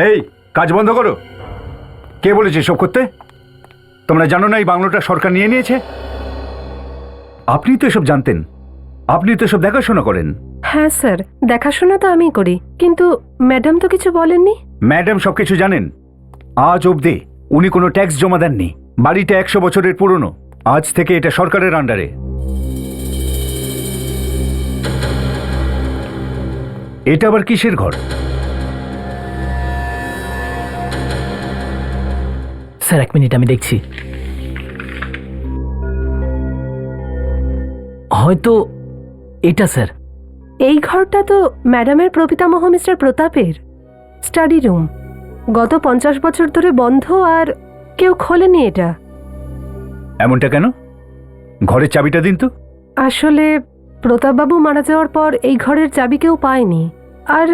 এই কাজ বন্ধ করো। কে বলেছে সব করতে? তোমরা জানো না এই বাংলোটা সরকার নিয়ে নিয়েছে? আপনি তো এসব জানতেন, আপনি তো এসব দেখাশোনা করেন। হ্যাঁ স্যার, দেখাশোনা তো আমিই করি, কিন্তু ম্যাডাম তো কিছু বলেননি। ম্যাডাম সবকিছু জানেন। আজ অবধি উনি কোনো ট্যাক্স জমা দেননি। বাড়িটা 100 বছরের পুরনো। আজ থেকে এটা সরকারের আন্ডারে। এটা আবার কিসের ঘর? স্যার 1 মিনিট, আমি দেখছি। হয়তো এটা স্যার। এই ঘরটা তো ম্যাডামের প্রপিতামহ মিস্টার প্রতাপের স্টাডি রুম। গত 50 বছর ধরে বন্ধ, আর কেউ খোলেনি এটা। এমনটা কেন? ঘরের চাবিটা দিন তো। আসলে প্রতাপবাবু মারা যাওয়ার পর এই ঘরের চাবি কেউ পায়নি, আর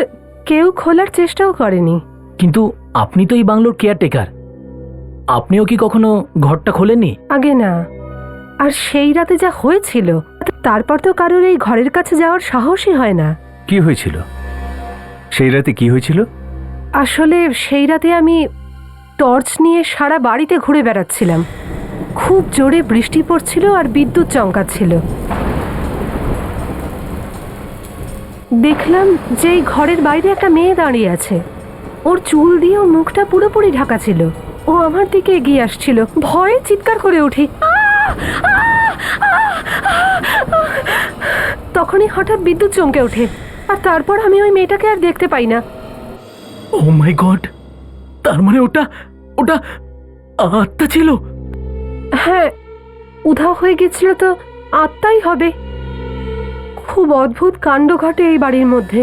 কেউ খোলার চেষ্টাও করেনি। কিন্তু আপনি তো এই বাংলোর কেয়ারটেকার, আপনিও কি কখনো ঘরটা খোলেননি? আগে না। আর সেই রাতে যা হয়েছিল, তারপর তো কারোর এই ঘরের কাছে যাওয়ার সাহসই হয় না। কি হয়েছিল সেই রাতে? কি হয়েছিল? আসলে সেই রাতে আমি টর্চ নিয়ে সারা বাড়িতে ঘুরে বেড়াচ্ছিলাম। খুব জোরে বৃষ্টি পড়ছিল আর বিদ্যুৎ চমকাচ্ছিল। দেখলাম যে এই ঘরের বাইরে একটা মেয়ে দাঁড়িয়ে আছে। ওর চুল দিয়ে ওর মুখটা পুরোপুরি ঢাকা ছিল। ও আমার দিকে এগিয়ে আসছিল। ভয়ে চিৎকার করে উঠি। তখনই হঠাৎ বিদ্যুৎ চমকে ওঠে, আর তারপর আমি ওই মেয়েটাকে আর দেখতে পাই না। ও মাই গড! তার মানে ওটা ওটা আত্মা ছিল? হ্যাঁ, উধাও হয়ে গেছিল তো আত্মাই হবে। খুব অদ্ভুত কাণ্ড ঘটে এই বাড়ির মধ্যে।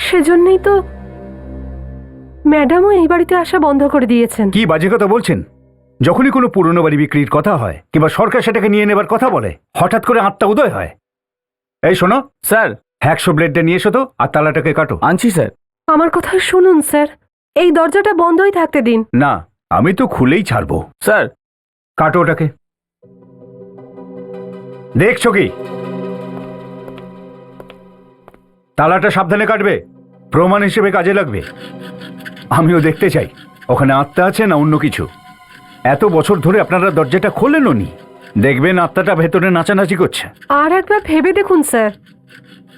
সেজন্যই তো ম্যাডামও এই বাড়িতে আসা বন্ধ করে দিয়েছেন। কি বাজে কথা বলছেন? যখনই কোনো পুরনো বাড়ি বিক্রির কথা হয় কিংবা সরকার সেটাকে নিয়ে নেবার কথা বলে, হঠাৎ করে আত্মা উদয় হয়। এই শোনো স্যার, 100 ব্লেডটা নিয়ে এসো তো, আর তালাটাকে কাটো। আনছি স্যার। আমার কথা শুনুন স্যার, এই দরজাটা বন্ধই থাকতে দিন। না, আমি তো খুলেই ছাড়বো। স্যার, কাটো ওটাকে। দেখছো কি? তালাটা সাবধানে কাটবে, প্রমাণ হিসেবে কাজে লাগবে। আমিও দেখতে চাই ওখানে আত্মা আছে না অন্য কিছু। এত বছর ধরে আপনারা দরজাটা খোলেনও নি। দেখবেন আত্মাটা ভেতরে নাচানাচি করছে। আর একবার ভেবে দেখুন স্যার,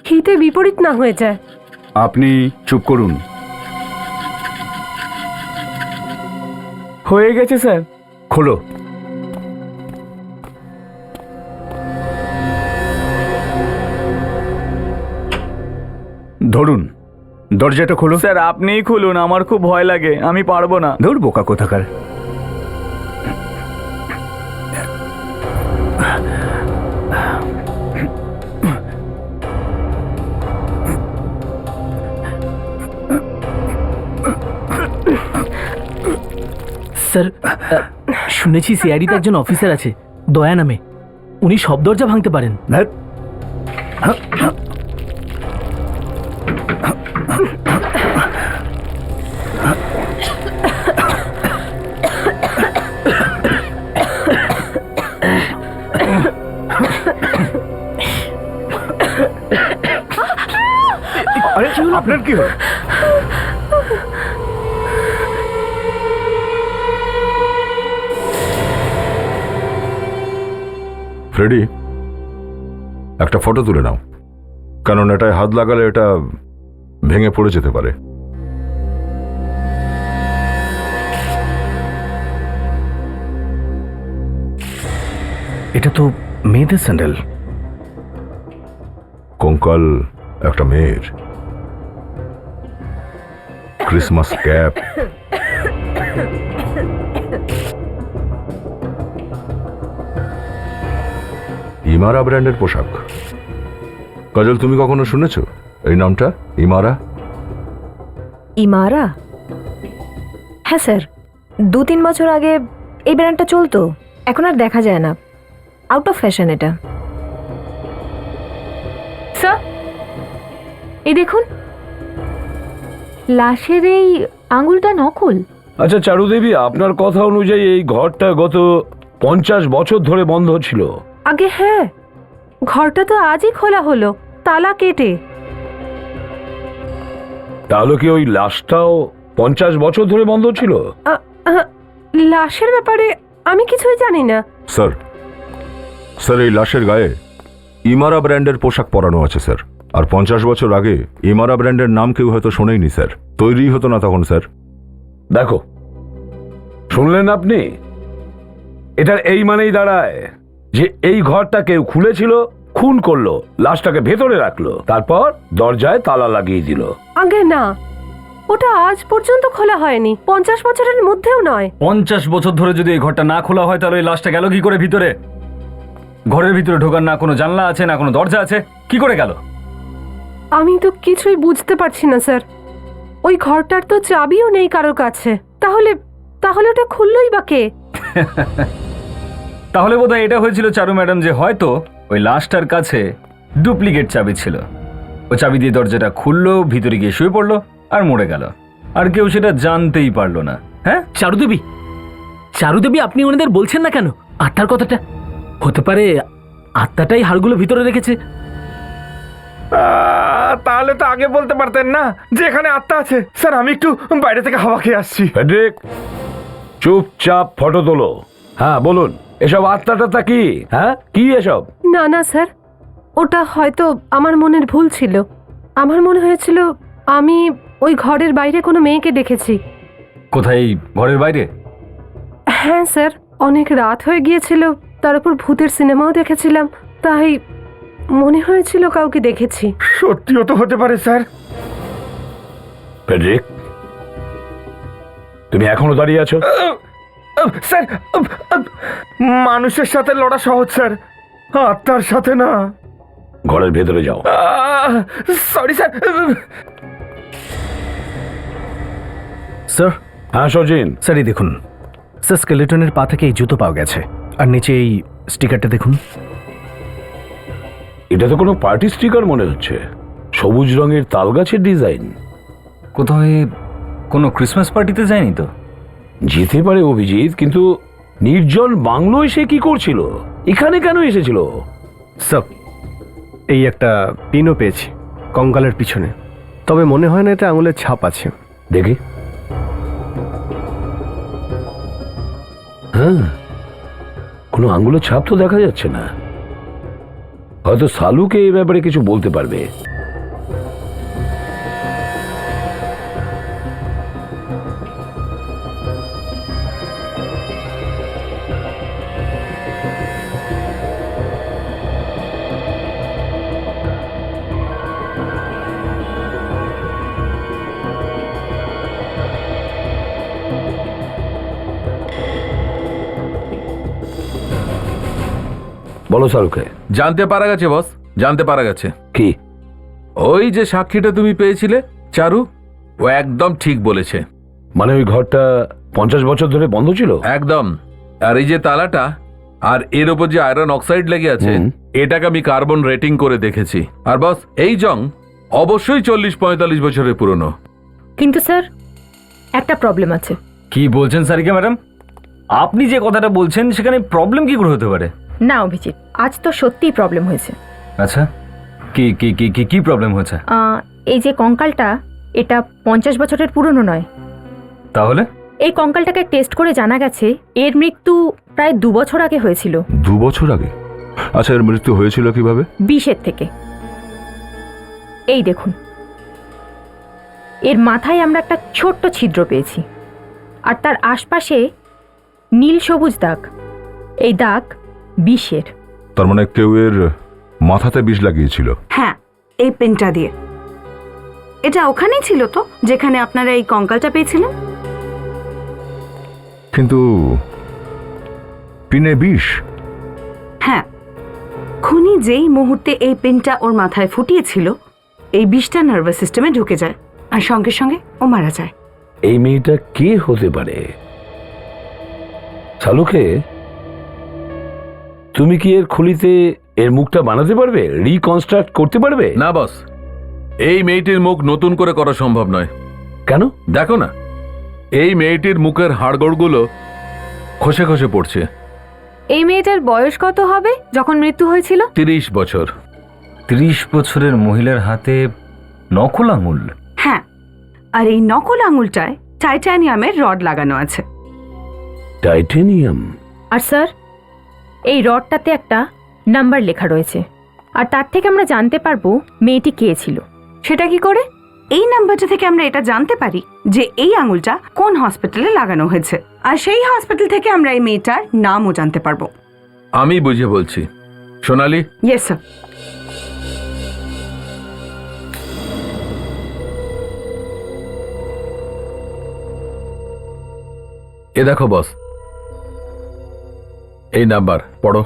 হিতে বিপরীত না হয়ে যায়। আপনি চুপ করুন। হয়ে গেছে স্যার। খোলো। ধরুন, দরজাটা খোলো। স্যার আপনিই খুলুন, আমার খুব ভয় লাগে, আমি পারবো না। ধর বোকা কোথাকার। স্যার, শুনেছি সিআইডিতে একজন অফিসার আছে দয়া নামে, উনি সব দরজা ভাঙতে পারেন। ধ্যাৎ। আরে আপনার কি হলো? ফ্রেডি, একটা ফটো তুলে নাও, কারণ এটায় হাত লাগালে এটা ভেঙে পড়ে যেতে পারে। এটা তো মেয়েদের স্যান্ডেল। কঙ্কাল একটা মেয়ের, ক্রিসমাস ক্যাপ। ইমারা ব্র্যান্ডের পোশাক। কাজল, তুমি কখনো শুনেছ এই নামটা, ইমারা? ইমারা? হ্যাঁ স্যার, 2-3 বছর আগে এই ব্র্যান্ডটা চলতো, এখন আর দেখা যায় না, আউট অফ ফ্যাশন এটা। স্যার, এই দেখুন, লাশের এই আঙুলটা নকল। আচ্ছা চারুদেবী, আপনার কথা অনুযায়ী এই ঘরটা গত 50 বছর ধরে বন্ধ ছিল। আগে হ্যাঁ, ঘরটা তো আজই খোলা হলো, তালা কেটে। তাহলে কি ওই লাশটাও 50 বছর ধরে বন্ধ ছিল? আ, আ, লাশের ব্যাপারে আমি কিছুই জানি না। স্যার স্যার এই লাশের গায়ে ইমারা ব্র্যান্ডের পোশাক পরানো আছে স্যার। আর 50 বছর আগে ইমারা ব্র্যান্ডের নাম কেউ হয়তো শোনেইনি স্যার, তৈরি হতো না তখন স্যার। দেখো, শুনলেন আপনি? এটার এই মানেই দাঁড়ায় যে এই ঘরটা কেউ খুলেছিল, খুন করলো, লাশটাকে ভেতরে রাখলো, তারপর দরজায় তালা লাগিয়ে দিল। আগে না, ওটা আজ পর্যন্ত খোলা হয়নি, 50 বছরের মধ্যেও নয়। 50 বছর ধরে যদি এই ঘরটা না খোলা হয় তাহলে ওই লাশটা গেল কি করে ভিতরে? ঘরের ভিতরে ঢোকার না কোনো জানলা আছে না কোনো দরজা আছে, কি করে গেল? আমি তো কিছুই বুঝতে পারছি না স্যার। ওই ঘরটার তো চাবিও নেই কারোর কাছে। তাহলে তাহলে ওটা খুললোই বা কে? তাহলে বোধহয় এটা হয়েছিল চারু ম্যাডাম, যে হয়তো ওই লাশটার কাছে ডুপ্লিকেট চাবি ছিল। ও চাবি দিয়ে দরজাটা খুললো, ভিতরে গিয়ে শুয়ে পড়লো আর মরে গেল, আর কেউ সেটা জানতেই পারলো না। হ্যাঁ চারুদেবী, চারুদেবী, আপনি ওনাদের বলছেন না কেন আত্মার কথাটা? হতে পারে আত্মাটাই হাড়গুলো ভিতরে রেখেছে। তাহলে তো আগে বলতে পারতেন না যে এখানে আত্মা আছে। স্যার আমি একটু বাইরে থেকে হাওয়া খেয়ে আসছি। ফেডরিক, চুপচাপ ফটো তোলো। হ্যাঁ বলুন, এসব আত্মাটা কি? হ্যাঁ, কি এসব? না না স্যার, ওটা হয়তো আমার মনের ভুল ছিল। আমার মনে হয়েছিল আমি ওই ঘরের বাইরে কোনো মেয়েকে দেখেছি। কোথায়? এই ঘরের বাইরে? হ্যাঁ স্যার, অনেক রাত হয়ে গিয়েছিল, তার উপর ভূতের সিনেমাও দেখেছিলাম, তাই মনে হয়েছিল কাউকে দেখেছি। সত্যিও তো হতে পারে স্যার। ফেডরিক, তুমি এখনো দাঁড়িয়ে আছো? স্যার মানুষের সাথে লড়া সহজ স্যার, আত্মার সাথে না। ঘরের ভেতরে যাও। Sorry sir. স্যার, হ্যাঁ সজিন, স্যার এই দেখুন, স্যার স্কেলেটনের পা থেকে এই জুতো পাওয়া গেছে, আর নিচে এই স্টিকারটা দেখুন। এটা তো কোনো পার্টি স্টিকার মনে হচ্ছে। সবুজ রঙের তাল গাছের ডিজাইন। কোথায় কোনো ক্রিসমাস পার্টিতে যায়নি তো? যেতে পারে অভিজিৎ, কিন্তু নির্জন বাংলোয় সে কি করছিল? এখানে কেন এসেছিল? স্যার, এই একটা পিনও পেয়েছি কঙ্কালের পিছনে, তবে মনে হয় না এটা আঙুলের ছাপ আছে। দেখি। হ্যাঁ, কোনো আঙুলের ছাপ তো দেখা যাচ্ছে না। হয়তো সালুকে এই ব্যাপারে কিছু বলতে পারবে। বলো সালুকে। জানতে পারা গেছে বস, জানতে পারা গেছে। কি? ওই যে সাক্ষীটা তুমি পেয়েছিলে চারু, ও একদম ঠিক বলেছে। মানে ওই ঘরটা 50 বছর ধরে বন্ধ ছিল? একদম। আর এই যে তালাটা আর এর উপর যে আয়রন অক্সাইড লেগে আছে, এটাকে আমি কার্বন রেটিং করে দেখেছি। আর বস, এই জং অবশ্যই 40-45 বছরের পুরনো। কিন্তু স্যার, একটা প্রবলেম আছে। কি বলছেন সারিকা ম্যাডাম? আপনি যে কথাটা বলছেন সেখানে প্রবলেম কি করে হতে পারে? না অভিজিৎ, আজ তো সত্যিই প্রবলেম হয়েছে। আচ্ছা, কি কি কি কি কি প্রবলেম হয়েছে? এই যে কঙ্কালটা, এটা 50 বছরের পুরনো নয়। তাহলে? এই কঙ্কালটাকে টেস্ট করে জানা গেছে এর মৃত্যু প্রায় 2 বছর আগে হয়েছিল। 2 বছর আগে? আচ্ছা, এর মৃত্যু হয়েছিল কিভাবে? বিষের থেকে। এই দেখুন, এর মাথায় আমরা একটা ছোট্ট ছিদ্র পেয়েছি, আর তার আশপাশে নীল সবুজ দাগ। এই দাগ বিষের। তার মানে কেউ এর মাথাতে বিষ লাগিয়েছিল? হ্যাঁ, এই পেনটা দিয়ে। এটা ওখানেই ছিল তো যেখানে আপনারা এই কঙ্কালটা পেয়েছিলেন। কিন্তু পিনে বিষ? হ্যাঁ, খুনি যেই মুহূর্তে এই পেনটা ওর মাথায় ফুটিয়েছিল, এই বিষটা নার্ভাস সিস্টেমে ঢুকে যায় আর সঙ্গে সঙ্গে ও মারা যায়। এই মেয়েটা কে হতে পারে? সালুকে, তুমি কি এর খুলিতে এর মুখটা বানাতে পারবে, রিকনস্ট্রাক্ট করতে পারবে? না বস, এই মেয়েটির মুখ নতুন করে করা সম্ভব নয়। কেন? দেখো না, এই মেয়েটির মুখের হাড়গোড়গুলো খসে খসে পড়ছে। এই মেয়েটার বয়স কত হবে যখন মৃত্যু হয়েছিল? 30 বছর। 30 বছরের মহিলার হাতে নকল আঙুল? হ্যাঁ, আর এই নকল আঙুলটায় টাইটানিয়ামের রড লাগানো আছে। টাইটেনিয়াম? আর স্যার, এই রডটাতে একটা নাম্বার লেখা রয়েছে, আর তার থেকে আমরা জানতে পারবো মেয়েটি কে ছিল। সেটা কি করে? এই নাম্বারটা থেকে আমরা এটা জানতে পারি যে এই আঙুলটা কোন হসপিটালে লাগানো হয়েছে, আর সেই হসপিটাল থেকে আমরা এই মেয়েটার নামও জানতে পারবো। আমি বুঝে বলছি। সোনালি, ইয়েস স্যার। এ দেখো বস, এই নাম্বার পড়ো।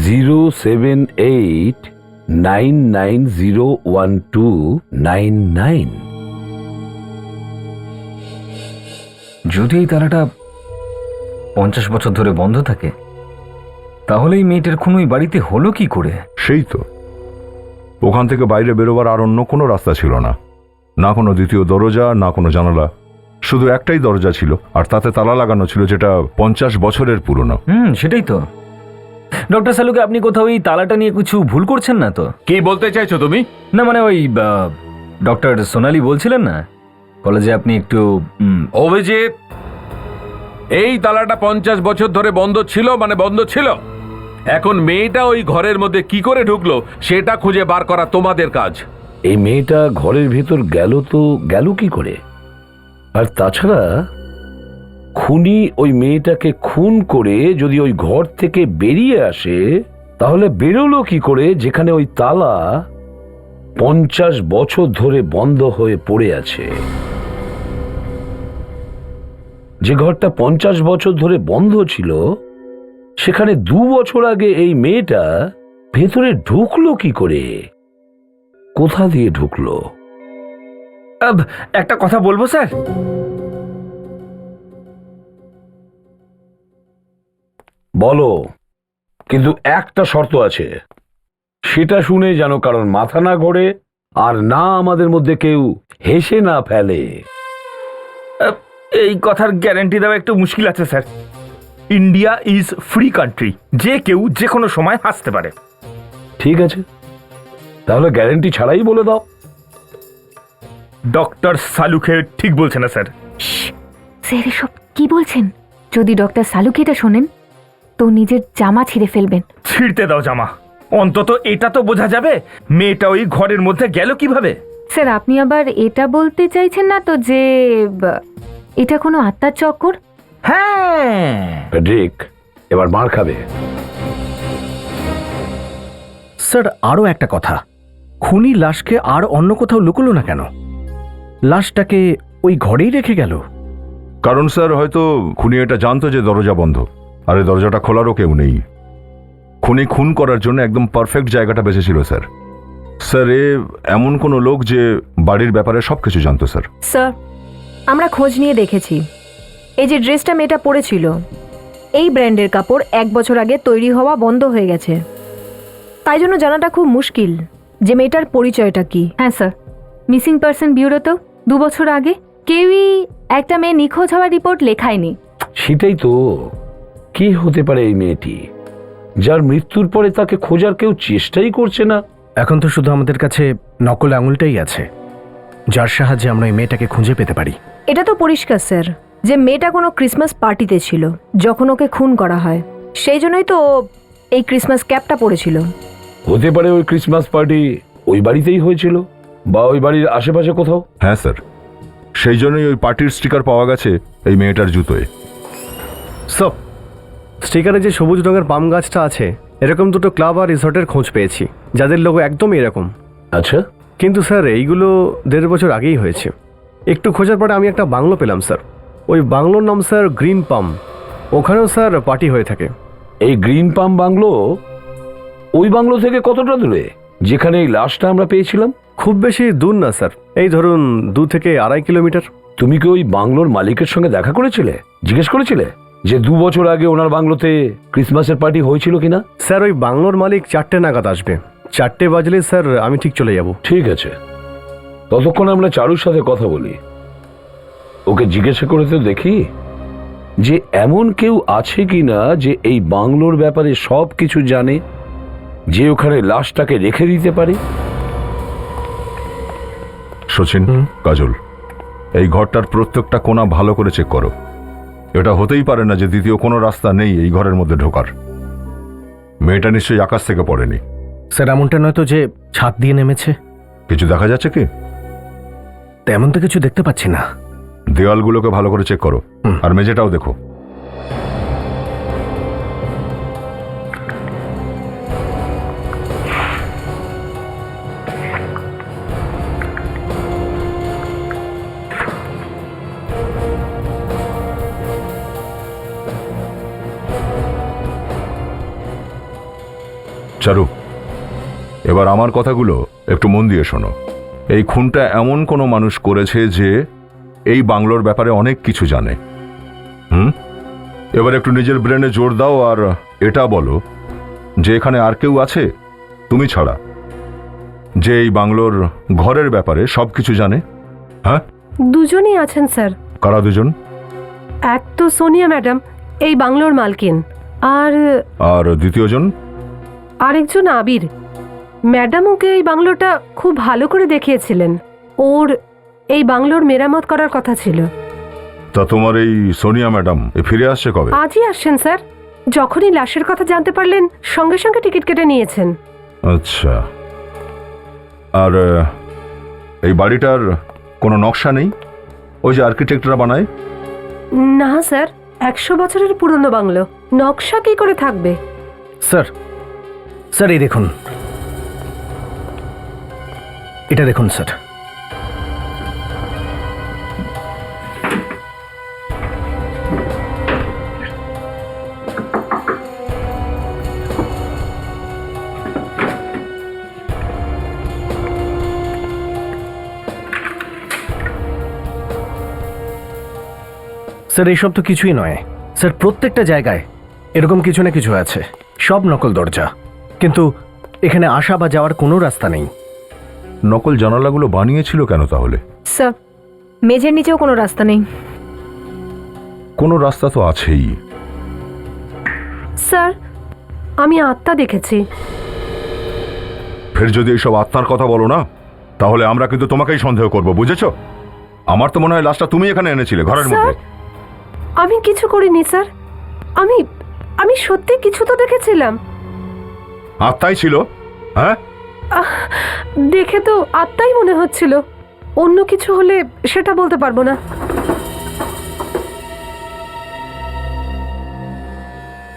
07899012999। যদি এই তালাটা 50 বছর ধরে বন্ধ থাকে, তাহলে এই মেয়েটার খুন ওই বাড়িতে হলো কি করে? সেই তো, ওখান থেকে বাইরে বেরোবার আর অন্য কোনো রাস্তা ছিল না, না কোনো দ্বিতীয় দরজা, না কোনো জানালা, শুধু একটাই দরজা ছিল, আর তাতে তালা লাগানো ছিল, যেটা 50 বছরের পুরনো। সেটাই তো। ডক্টর সালুকে, আপনি কোথাও এই তালাটা নিয়ে কিছু ভুল করছেন না তো? কি বলতে চাইছো তুমি? না মানে ওই ডক্টর সোনালি বলছিলেন না কলেজে আপনি একটু অভিজিৎ, এই তালাটা 50 বছর ধরে বন্ধ ছিল, মানে বন্ধ ছিল। এখন মেয়েটা ওই ঘরের মধ্যে কি করে ঢুকলো সেটা খুঁজে বার করা তোমাদের কাজ। এই মেয়েটা ঘরের ভেতর গেল কি করে? আর তাছাড়া খুনি ওই মেয়েটাকে খুন করে যদি ওই ঘর থেকে বেরিয়ে আসে, তাহলে বেরোলো কি করে যেখানে ওই তালা 50 বছর ধরে বন্ধ হয়ে পড়ে আছে? যে ঘরটা 50 বছর ধরে বন্ধ ছিল, সেখানে 2 বছর আগে এই মেয়েটা ভেতরে ঢুকলো কি করে? কোথা দিয়ে ঢুকলো? একটা কথা বলবো স্যার? বলো, কিন্তু একটা শর্ত আছে, সেটা শুনে যেন কারণ মাথা না ঘোরে, আর না আমাদের মধ্যে কেউ হেসে না ফেলে। এই কথার গ্যারান্টি দেওয়া একটু মুশকিল আছে sir. India is free country, যে কেউ যে কোনো সময় হাসতে পারে। ঠিক আছে, তাহলে গ্যারান্টি ছাড়াই বলে দাও। ডক্টর সালুকে ঠিক বলছে না স্যার। স্যার এসব কি বলছেন? যদি ডক্টর সালুকে এটা শোনেন তো নিজের জামা ছিঁড়ে ফেলবেন। ছিঁড়তে দাও জামা, অন্তত এটা তো বোঝা যাবে মেয়েটা ওই ঘরের মধ্যে গেল কিভাবে। স্যার, আপনি আবার এটা বলতে চাইছেন না তো যে এটা কোনো আত্মার চক্কর? হ্যাঁ। ফেডরিক, এবার মার খাবে। স্যার, আরও একটা কথা, খুনি লাশকে আর অন্য কোথাও লুকোলো না কেন? লাশটাকে ওই ঘরেই রেখে গেল। কারণ স্যার, হয়তো খুনি এটা জানতো যে দরজা বন্ধ, আর এই দরজাটা খোলারও কেউ নেই। খুনি খুন করার জন্য একদম পারফেক্ট জায়গাটা বেঁচেছিল স্যার। স্যার, এমন কোনো লোক যে বাড়ির ব্যাপারে সবকিছু জানতো স্যার। স্যার, আমরা খোঁজ নিয়ে দেখেছি, এই যে ড্রেসটা মেয়েটা পরেছিল, এই ব্র্যান্ডের কাপড় 1 বছর আগে তৈরি হওয়া বন্ধ হয়ে গেছে। তাই জন্য জানাটা খুব মুশকিল যে মেয়েটার পরিচয়টা কি। হ্যাঁ স্যার, মিসিং পার্সন ব্যুরোতেও 2 বছর আগে কেউই একটা মেয়ে নিখোঁজ হওয়ার রিপোর্ট লেখায়নি। সেটাই তো, কি হতে পারে এই মেয়েটি, যার মৃত্যুর পরে তাকে খোঁজার কেউ চেষ্টাই করছে না? এখন তো শুধু আমাদের কাছে নকল আঙুলটাই আছে, যার সাহায্যে আমরা এই মেয়েটাকে খুঁজে পেতে পারি। এটা তো পরিষ্কার স্যার যে মেয়েটা কোনো ক্রিসমাস পার্টিতে ছিল যখন ওকে খুন করা হয়, সেই জন্যই তো ও এই ক্রিসমাস ক্যাপটা পরেছিল। হতে পারে ওই ক্রিসমাস পার্টি ওই বাড়িতেই হয়েছিল, বা ওই বাড়ির আশেপাশে কোথাও। হ্যাঁ স্যার, সেই জন্যই ওই পার্টির স্টিকার পাওয়া গেছে এই মেয়েটার জুতোয়। সব স্টিকারে যে সবুজ রঙের পাম গাছটা আছে, এরকম 2টো ক্লাব আর রিসর্টের খোঁজ পেয়েছি যাদের লোগো একদমই এরকম। আচ্ছা, কিন্তু স্যার এইগুলো 1.5 বছর আগেই হয়েছে। একটু খোঁজার পরে আমি একটা বাংলো পেলাম স্যার, ওই বাংলোর নাম স্যার গ্রিন পাম। ওখানেও স্যার পার্টি হয়ে থাকে। এই গ্রিন পাম বাংলো ওই বাংলো থেকে কতটা দূরে যেখানে এই লাশটা আমরা পেয়েছিলাম? খুব বেশি দূর না স্যার, এই ধরুন 2 থেকে 2.5 কিলোমিটার। তুমি কি ওই বাংলোর মালিকের সঙ্গে দেখা করেছিলে, জিজ্ঞেস করেছিলে যে 2 বছর আগে ওনার বাংলোতে ক্রিসমাসের পার্টি হয়েছিল কিনা? স্যার, ওই বাংলোর মালিক 4টে নাগাদ আসবে, 4টে বাজলে স্যার আমি ঠিক চলে যাব। ঠিক আছে, ততক্ষণ আমরা চারুর সাথে কথা বলি, ওকে জিজ্ঞাসা করে তো দেখি যে এমন কেউ আছে কিনা যে এই বাংলোর ব্যাপারে সব কিছু জানে, যে ওখানে লাশটাকে রেখে দিতে পারে। সচিন, কাজল, এই ঘরটার প্রত্যেকটা কোণা ভালো করে চেক করো। এটা হতেই পারে না যে দ্বিতীয় কোনো রাস্তা নেই এই ঘরের মধ্যে ঢোকার। মেয়েটা নিশ্চয়ই আকাশ থেকে পড়েনি। স্যার এমনটা নয় তো যে ছাদ দিয়ে নেমেছে? কিছু দেখা যাচ্ছে কি? তেমন তো কিছু দেখতে পাচ্ছি না। দেওয়ালগুলোকে ভালো করে চেক করো, আর মেঝেটাও দেখো। চারু, এবার আমার কথাগুলো একটু মন দিয়ে শোনো। এই খুনটা এমন কোনো মানুষ করেছে যে এই বাংলোর ব্যাপারে অনেক কিছু জানে। এবার একটু নিজের ব্রেনে জোর দাও আর এটা বলো যে এখানে আর কেউ আছে তুমি ছাড়া যে এই বাংলোর ঘরের ব্যাপারে সবকিছু জানে? হ্যাঁ, দুজনই আছেন স্যার। কারা দুজন? এক তো সোনিয়া ম্যাডাম, এই বাংলোর মালকিন, আর আর দ্বিতীয়জন? আরেকজন আবির। ম্যাডাম ওকে এই বাংলোটা খুব ভালো করে দেখিয়েছিলেন। ওর এই বাংলোর মেরামত করার কথা ছিল। তা তোমার এই সোনিয়া ম্যাডাম ফিরে আসছে কবে? আজই আসছেন স্যার। যখনই লাশের কথা জানতে পারলেন সঙ্গে সঙ্গে টিকিট কেটে নিয়েছেন। আচ্ছা, আর এই বাড়িটার কোনো নকশা নেই? ওই যে আর্কিটেক্টরা বানায়? না স্যার, 100 বছরের পুরনো বাংলো, নকশা কি করে থাকবে? স্যার, স্যার এই দেখুন, এটা দেখুন স্যার। স্যার এইসব তো কিছুই নয় স্যার। প্রত্যেকটা জায়গায় এরকম কিছু না কিছু আছে। সব নকল দরজা, কিন্তু এখানে আসা বা যাওয়ার কোনো রাস্তা নেই। নকল জানালাগুলো বানিয়েছিল কেন তাহলে? স্যার, মেঝের নিচেও কোনো রাস্তা নেই। কোনো রাস্তা তো আছেই। স্যার, আমি আত্মা দেখেছি। ফের যদি এইসব আত্মার কথা বলো না তাহলে আমরা কিন্তু তোমাকেই সন্দেহ করব, বুঝেছো? আমার তো মনে হয় লাশটা তুমি এখানে এনেছিলে ঘরের মধ্যে। আমি কিছু করিনি স্যার। আমি সত্যি কিছু তো দেখেছিলাম। আত্মাই ছিল? হ্যাঁ, দেখে তো আত্মাই মনে হচ্ছিল। অন্য কিছু হলে সেটা বলতে পারবো না।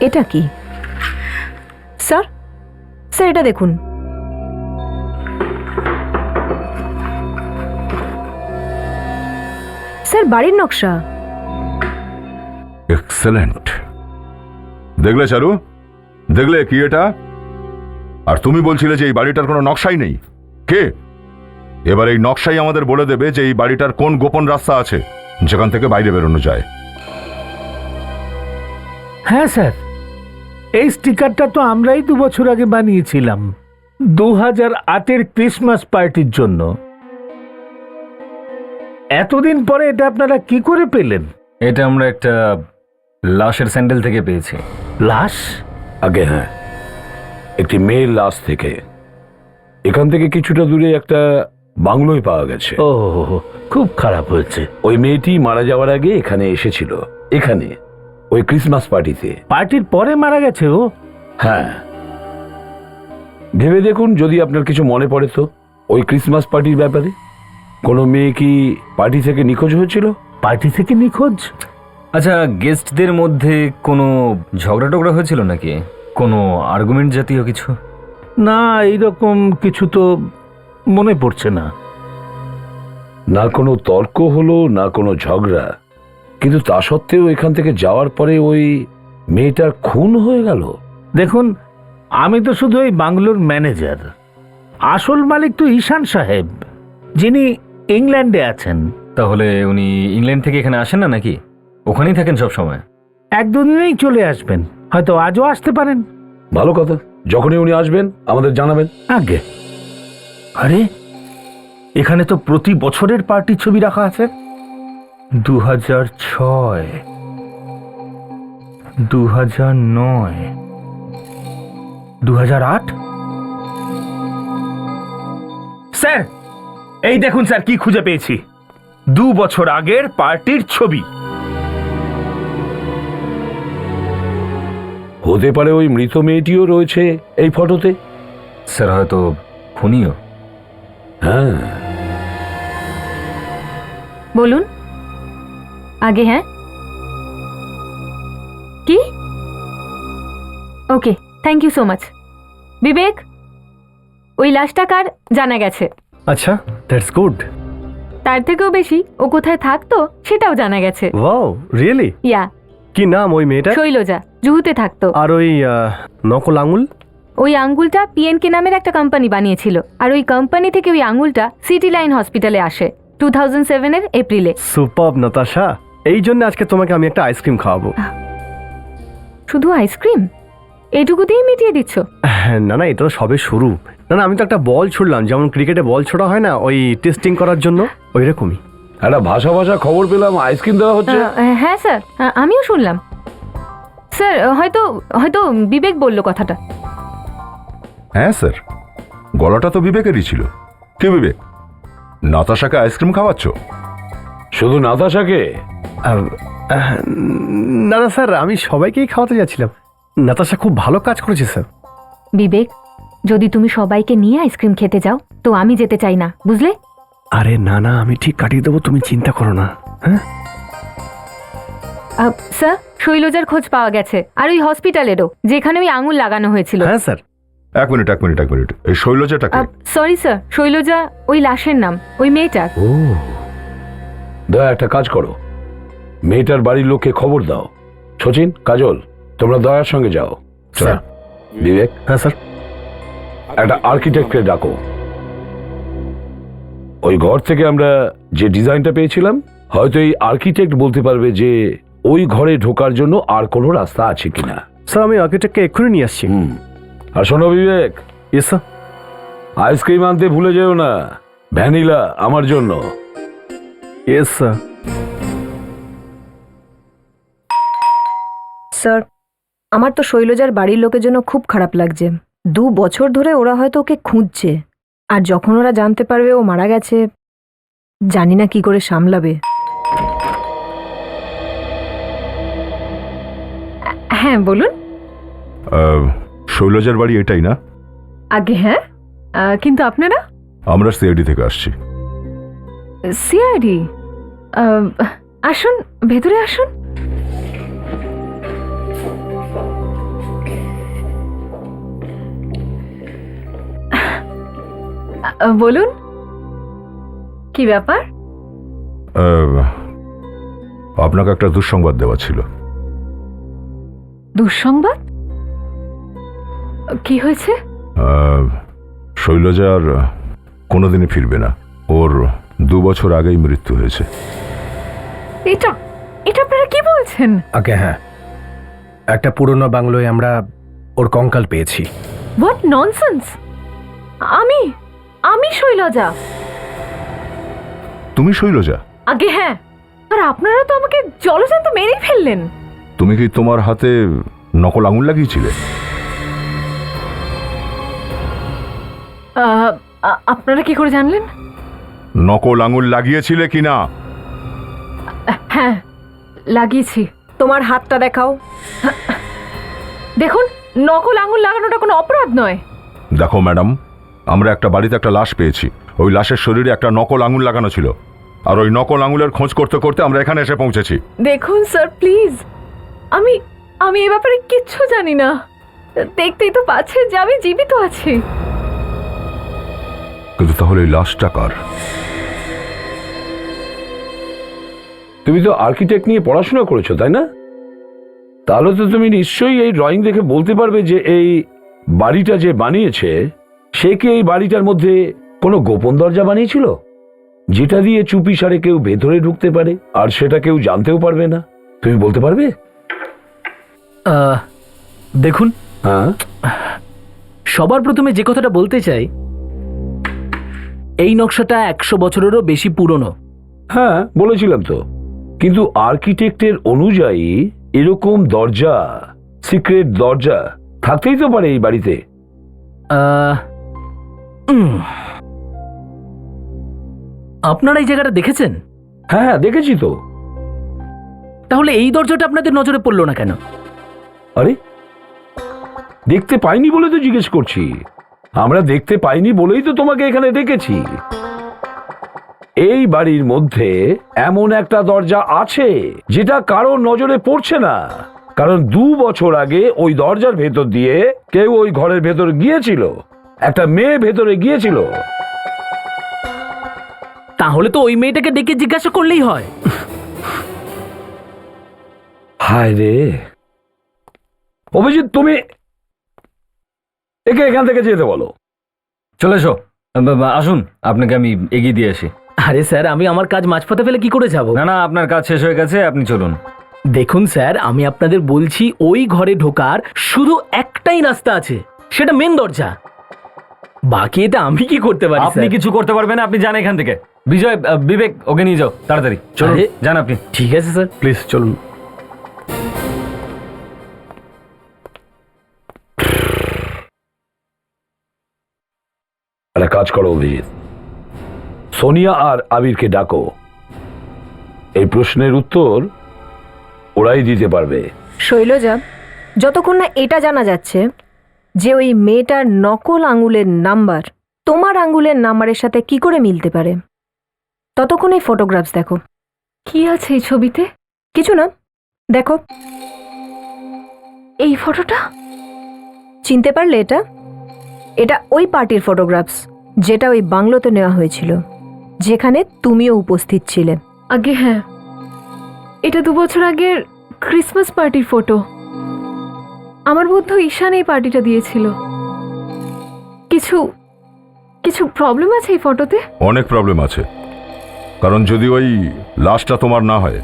এটা কি স্যার? স্যার এটা দেখুন। স্যার, বাড়ির নকশা। এক্সেলেন্ট। দেখলে চারু, দেখলে কি এটা? আর তুমি বলছিলে যে এই বাড়িটার কোনো নকশাই নেই। কে? এবার এই নকশাই আমাদের বলে দেবে যে এই বাড়িটার কোন গোপন রাস্তা আছে যেখান থেকে বাইরে বেরোনো যায়। হ্যাঁ স্যার, এই স্টিকারটা তো আমরাই 2 বছর আগে বানিয়েছিলাম 2008-এর ক্রিসমাস পার্টির জন্য। এতদিন পরে এটা আপনারা কি করে পেলেন? এটা আমরা একটা লাশের স্যান্ডেল থেকে পেয়েছি। লাশ? আগে হ্যাঁ, একটি মেয়ের লাশ থেকে। এখান থেকে কিছুটা দূরে একটা বাংলোয় পাওয়া গেছে। ও, খুব খারাপ হয়েছে। ওই মেয়েটি মারা যাওয়ার আগে এখানে এসেছিল, এখানে ওই ক্রিসমাস পার্টিতে। পার্টির পরে মারা গেছে ও? হ্যাঁ, ভেবে দেখুন যদি আপনার কিছু মনে পড়ে তো ওই ক্রিসমাস পার্টির ব্যাপারে। কোনো মেয়ে কি পার্টি থেকে নিখোঁজ হয়েছিল? পার্টি থেকে নিখোঁজ? আচ্ছা, গেস্টদের মধ্যে কোনো ঝগড়া টগড়া হয়েছিল নাকি? কোনো আর্গুমেন্ট জাতীয় কিছু? না, এইরকম কিছু তো মনে পড়ছে না। না কোনো তর্ক হলো, না কোনো ঝগড়া, কিন্তু তা সত্ত্বেও এখান থেকে যাওয়ার পরে ওই মেয়েটার খুন হয়ে গেল। দেখুন, আমি তো শুধু এই বাংলোর ম্যানেজার। আসল মালিক তো ঈশান সাহেব, যিনি ইংল্যান্ডে আছেন। তাহলে উনি ইংল্যান্ড থেকে এখানে আসেন না নাকি? ওখানেই থাকেন সব সময়? 1-2 দিনেই চলে আসবেন, হয়তো আজও আসতে পারেন। ভালো কথা, যখনই উনি আসবেন আমাদের জানাবেন। আগে আরে, এখানে তো প্রতি বছরের পার্টির ছবি রাখা আছে। 2006, 2009, 2008। স্যার, এই দেখুন স্যার, কি খুঁজে পেয়েছি। 2 বছর আগের পার্টির ছবি। হতে পারে ওই মৃত মেয়েটিও রয়েছে এই ফটোতে। স্যার হয়তো খুনিও। হ্যাঁ, বলুন আগে। হ্যাঁ, কি? ওকে, থ্যাংক ইউ সো মাচ। বিবেক, ওই লাশটা কার জানা গেছে। আচ্ছা, দ্যাটস গুড। তার থেকেও বেশি ও কোথায় থাকতো সেটাও জানা গেছে। Wow, really? ইয়া, কি নাম ওই মেয়েটা? শৈলজা, জুহুতে থাকতো। আর ওই নকল আঙুল? ওই আঙ্গুলটা পিএনকে নামের একটা কোম্পানি বানিয়েছিল, আর ওই কোম্পানি থেকে ওই আঙ্গুলটা সিটি লাইন হসপিটালে আসে 2007 এপ্রিলে। সুপারব নাতাশা, এই জন্য আজকে তোমাকে আমি একটা আইসক্রিম খাওয়াবো। শুধু আইসক্রিম? এইটুকু দিয়ে মিটিয়ে দিচ্ছ? না না, এটা তো সবে শুরু। না না, আমি তো একটা বল ছুড়লাম, যেমন ক্রিকেটে বল ছোড়া হয় না, ওই টেস্টিং করার জন্য, ওই রকমই। একটা ভাষা ভাষা খবর পেলাম আইসক্রিম দেওয়া হচ্ছে। হ্যাঁ স্যার, আমিও শুনলাম। স্যার, হয়তো হয়তো বিবেক বলল কথাটা। হ্যাঁ স্যার, গলাটা তো বিবেকেরই ছিল। কে বিবেক? নাতাশাকে আইসক্রিম খাওয়াচ্ছ? শুধু নাতাশাকে? না না স্যার, আমি সবাইকেই খাওয়াতে যাচ্ছিলাম। নাতাশা খুব ভালো কাজ করেছে স্যার। বিবেক, যদি তুমি সবাইকে নিয়ে আইসক্রিম খেতে যাও তো আমি যেতে চাই না, বুঝলে? আরে না না, আমি ঠিক কাটিয়ে দেবো, তুমি চিন্তা করো না। হ্যাঁ স্যার, শৈলজার খোঁজ পাওয়া গেছে, আর ওই হসপিটালেরও, যেখানে ওই আঙুল লাগানো হয়েছিল। হ্যাঁ স্যার। এক মিনিট। এই শৈলজাটাকে? সরি স্যার, শৈলজা ওই লাশের নাম, ওই মেয়েটার। ও, দয়া একটা কাজ করো, মেয়েটার বাড়ির লোককে খবর দাও। সচিন, কাজল, তোমরা দয়ার সঙ্গে যাও। স্যার। বিবেক? হ্যাঁ স্যার। একটা আর্কিটেক্টকে ডাকো। ওই ঘর থেকে আমরা যে ডিজাইনটা পেয়েছিলাম, হয়তো এই আর্কিটেক্ট বলতে পারবে যে ওই ঘরে ঢোকার জন্য আর কোনো রাস্তা আছে কিনা। স্যার, আমি আর্কিটেক্টকে এক্ষুনি নিয়ে আসছি। আর শোনো বিবেক, ইয়েস স্যার। আইসক্রিম আনতে ভুলে যেও না, ভ্যানিলা আমার জন্য। Yes sir. স্যার, আমার তো শৈলজার বাড়ির লোকের জন্য খুব খারাপ লাগছে। 2 বছর ধরে ওরা হয়তো ওকে খুঁজছে, আর যখন ওরা জানতে পারবে ও মারা গেছে, জানি না কি করে সামলাবে। হ্যাঁ বলুন। শৈলজার বাড়ি এটাই না? আগে হ্যাঁ, কিন্তু আপনারা? আমরা সিআইডি থেকে আসছি। সিআইডি? আসুন, ভেতরে আসুন। বলুন, কি ব্যাপার? আপনাকে একটা দুঃসংবাদ দেওয়া ছিল। দুঃসংবাদ? কি হয়েছে? শৈলজা আর কোনোদিনই ফিরবে না। ওর 2 বছর আগেই মৃত্যু হয়েছে। এটা এটা আপনারা কি বলছেন? ওকে, হ্যাঁ, একটা পুরনো বাংলোয় আমরা ওর কঙ্কাল পেয়েছি। What nonsense! আমি শৈলজা? তুমি শৈলজা? আগে হ্যাঁ, আর আপনারা তো আমাকে জলজ্যান্ত মেরেই ফেললেন। তুমি কি তোমার হাতে নকল আঙুল লাগিয়েছিলে? আপনারা কি করে জানলেন? নকল আঙুল লাগিয়েছিলে কিনা? হ্যাঁ, লাগিয়েছি। তোমার হাতটা দেখাও। দেখুন, নকল আঙুল লাগানোটা কোনো অপরাধ নয়। দেখো ম্যাডাম, আমরা একটা বাড়িতে একটা লাশ পেয়েছি। ওই লাশের শরীরে একটা নকল আঙুল লাগানো ছিল, আর ওই নকল আঙুলের খোঁজ করতে করতে আমরা এখানে এসে পৌঁছেছি। দেখুন স্যার, প্লিজ, আমি এই ব্যাপারে কিচ্ছু জানি না। দেখতেই তো পাচ্ছেন যে আমি জীবিত আছি। কিন্তু তাহলে এই লাশটা কার? তুমি তো আর্কিটেক্ট নিয়ে পড়াশোনা করেছো, তাই না? তাহলে তো তুমি নিশ্চয়ই এই ড্রয়িং দেখে বলতে পারবে যে এই বাড়িটা যে বানিয়েছে সে কি এই বাড়িটার মধ্যে কোনো গোপন দরজা বানিয়েছিল, যেটা দিয়ে চুপি সারে কেউ ভেতরে ঢুকতে পারে আর সেটা কেউ জানতেও পারবে না? তুমি বলতে পারবে? দেখুন, হ্যাঁ, সবার প্রথমে যে কথাটা বলতে চাই, এই নকশাটা 100 বছরেরও বেশি পুরনো। হ্যাঁ বলেছিলাম তো, কিন্তু আর্কিটেক্টের অনুযায়ী এরকম দরজা, সিক্রেট দরজা থাকতেই তো পারে এই বাড়িতে। আপনারা এই জায়গাটা দেখেছেন? হ্যাঁ হ্যাঁ দেখেছি তো। তাহলে এই দরজাটা আপনাদের নজরে পড়লো না কেন? আরে দেখতে পাইনি বলে তো জিজ্ঞেস করছি। আমরা দেখতে পাইনি বলেই তো তোমাকে এখানে ডেকেছি। এই বাড়ির মধ্যে এমন একটা দরজা আছে যেটা কারো নজরে পড়ছে না, কারণ 2 বছর আগে ওই দরজার ভেতর দিয়ে কেউ ওই ঘরের ভেতর গিয়েছিল, একটা মেয়ে ভেতরে গিয়েছিল। তাহলে তো ওই মেয়েটাকে ডেকে জিজ্ঞাসা করলেই হয়। হায় রে অভিজিৎ, তুমি একে এখান থেকে যেতে বলো। চলে এসো, আসুন, আপনাকে আমি এগিয়ে দিয়ে আসি। আরে স্যার, আমি আমার কাজ মাঝপথে ফেলে কি করে যাব? না না, আপনার কাজ শেষ হয়ে গেছে, আপনি চলুন। দেখুন স্যার, আমি আপনাদের বলছি ওই ঘরে ঢোকার শুধু একটাই রাস্তা আছে, সেটা মেন দরজা। বাকি এটা আমি কি করতে পারি? আপনি কিছু করতে পারবেন না, আপনি যান এখান থেকে। বিজয়, বিবেক, ওকে নিয়ে যাও তাড়াতাড়ি। চলুন, যান আপনি। ঠিক আছে স্যার, প্লিজ চলুন। একটা কাজ করো অভিজিৎ, সোনিয়া আর আবিরকে ডাকো। এই প্রশ্নের উত্তর ওরাই দিতে পারবে। শৈলজা, যতক্ষণ না এটা জানা যাচ্ছে যে ওই মেয়েটার নকল আঙুলের নাম্বার তোমার আঙুলের নাম্বারের সাথে কি করে মিলতে পারে, ততক্ষণ এই ফটোগ্রাফস দেখো। কি আছে এই ছবিতে? কিছু না, দেখো। এই ফটোটা? চিনতে পারলে এটা? এটা ওই পার্টির ফটোগ্রাফস যেটা ওই বাংলোতে নেওয়া হয়েছিল, যেখানে তুমিও উপস্থিত ছিলে। আগে হ্যাঁ, এটা 2 বছর আগের ক্রিসমাস পার্টির ফটো। আমার বন্ধু ঈশান এই পার্টিটা দিয়েছিল। কিছু কিছু প্রবলেম আছে এই ফটোতে? অনেক প্রবলেম আছে, কারণ যদি ওই লাশটা তোমার না হয়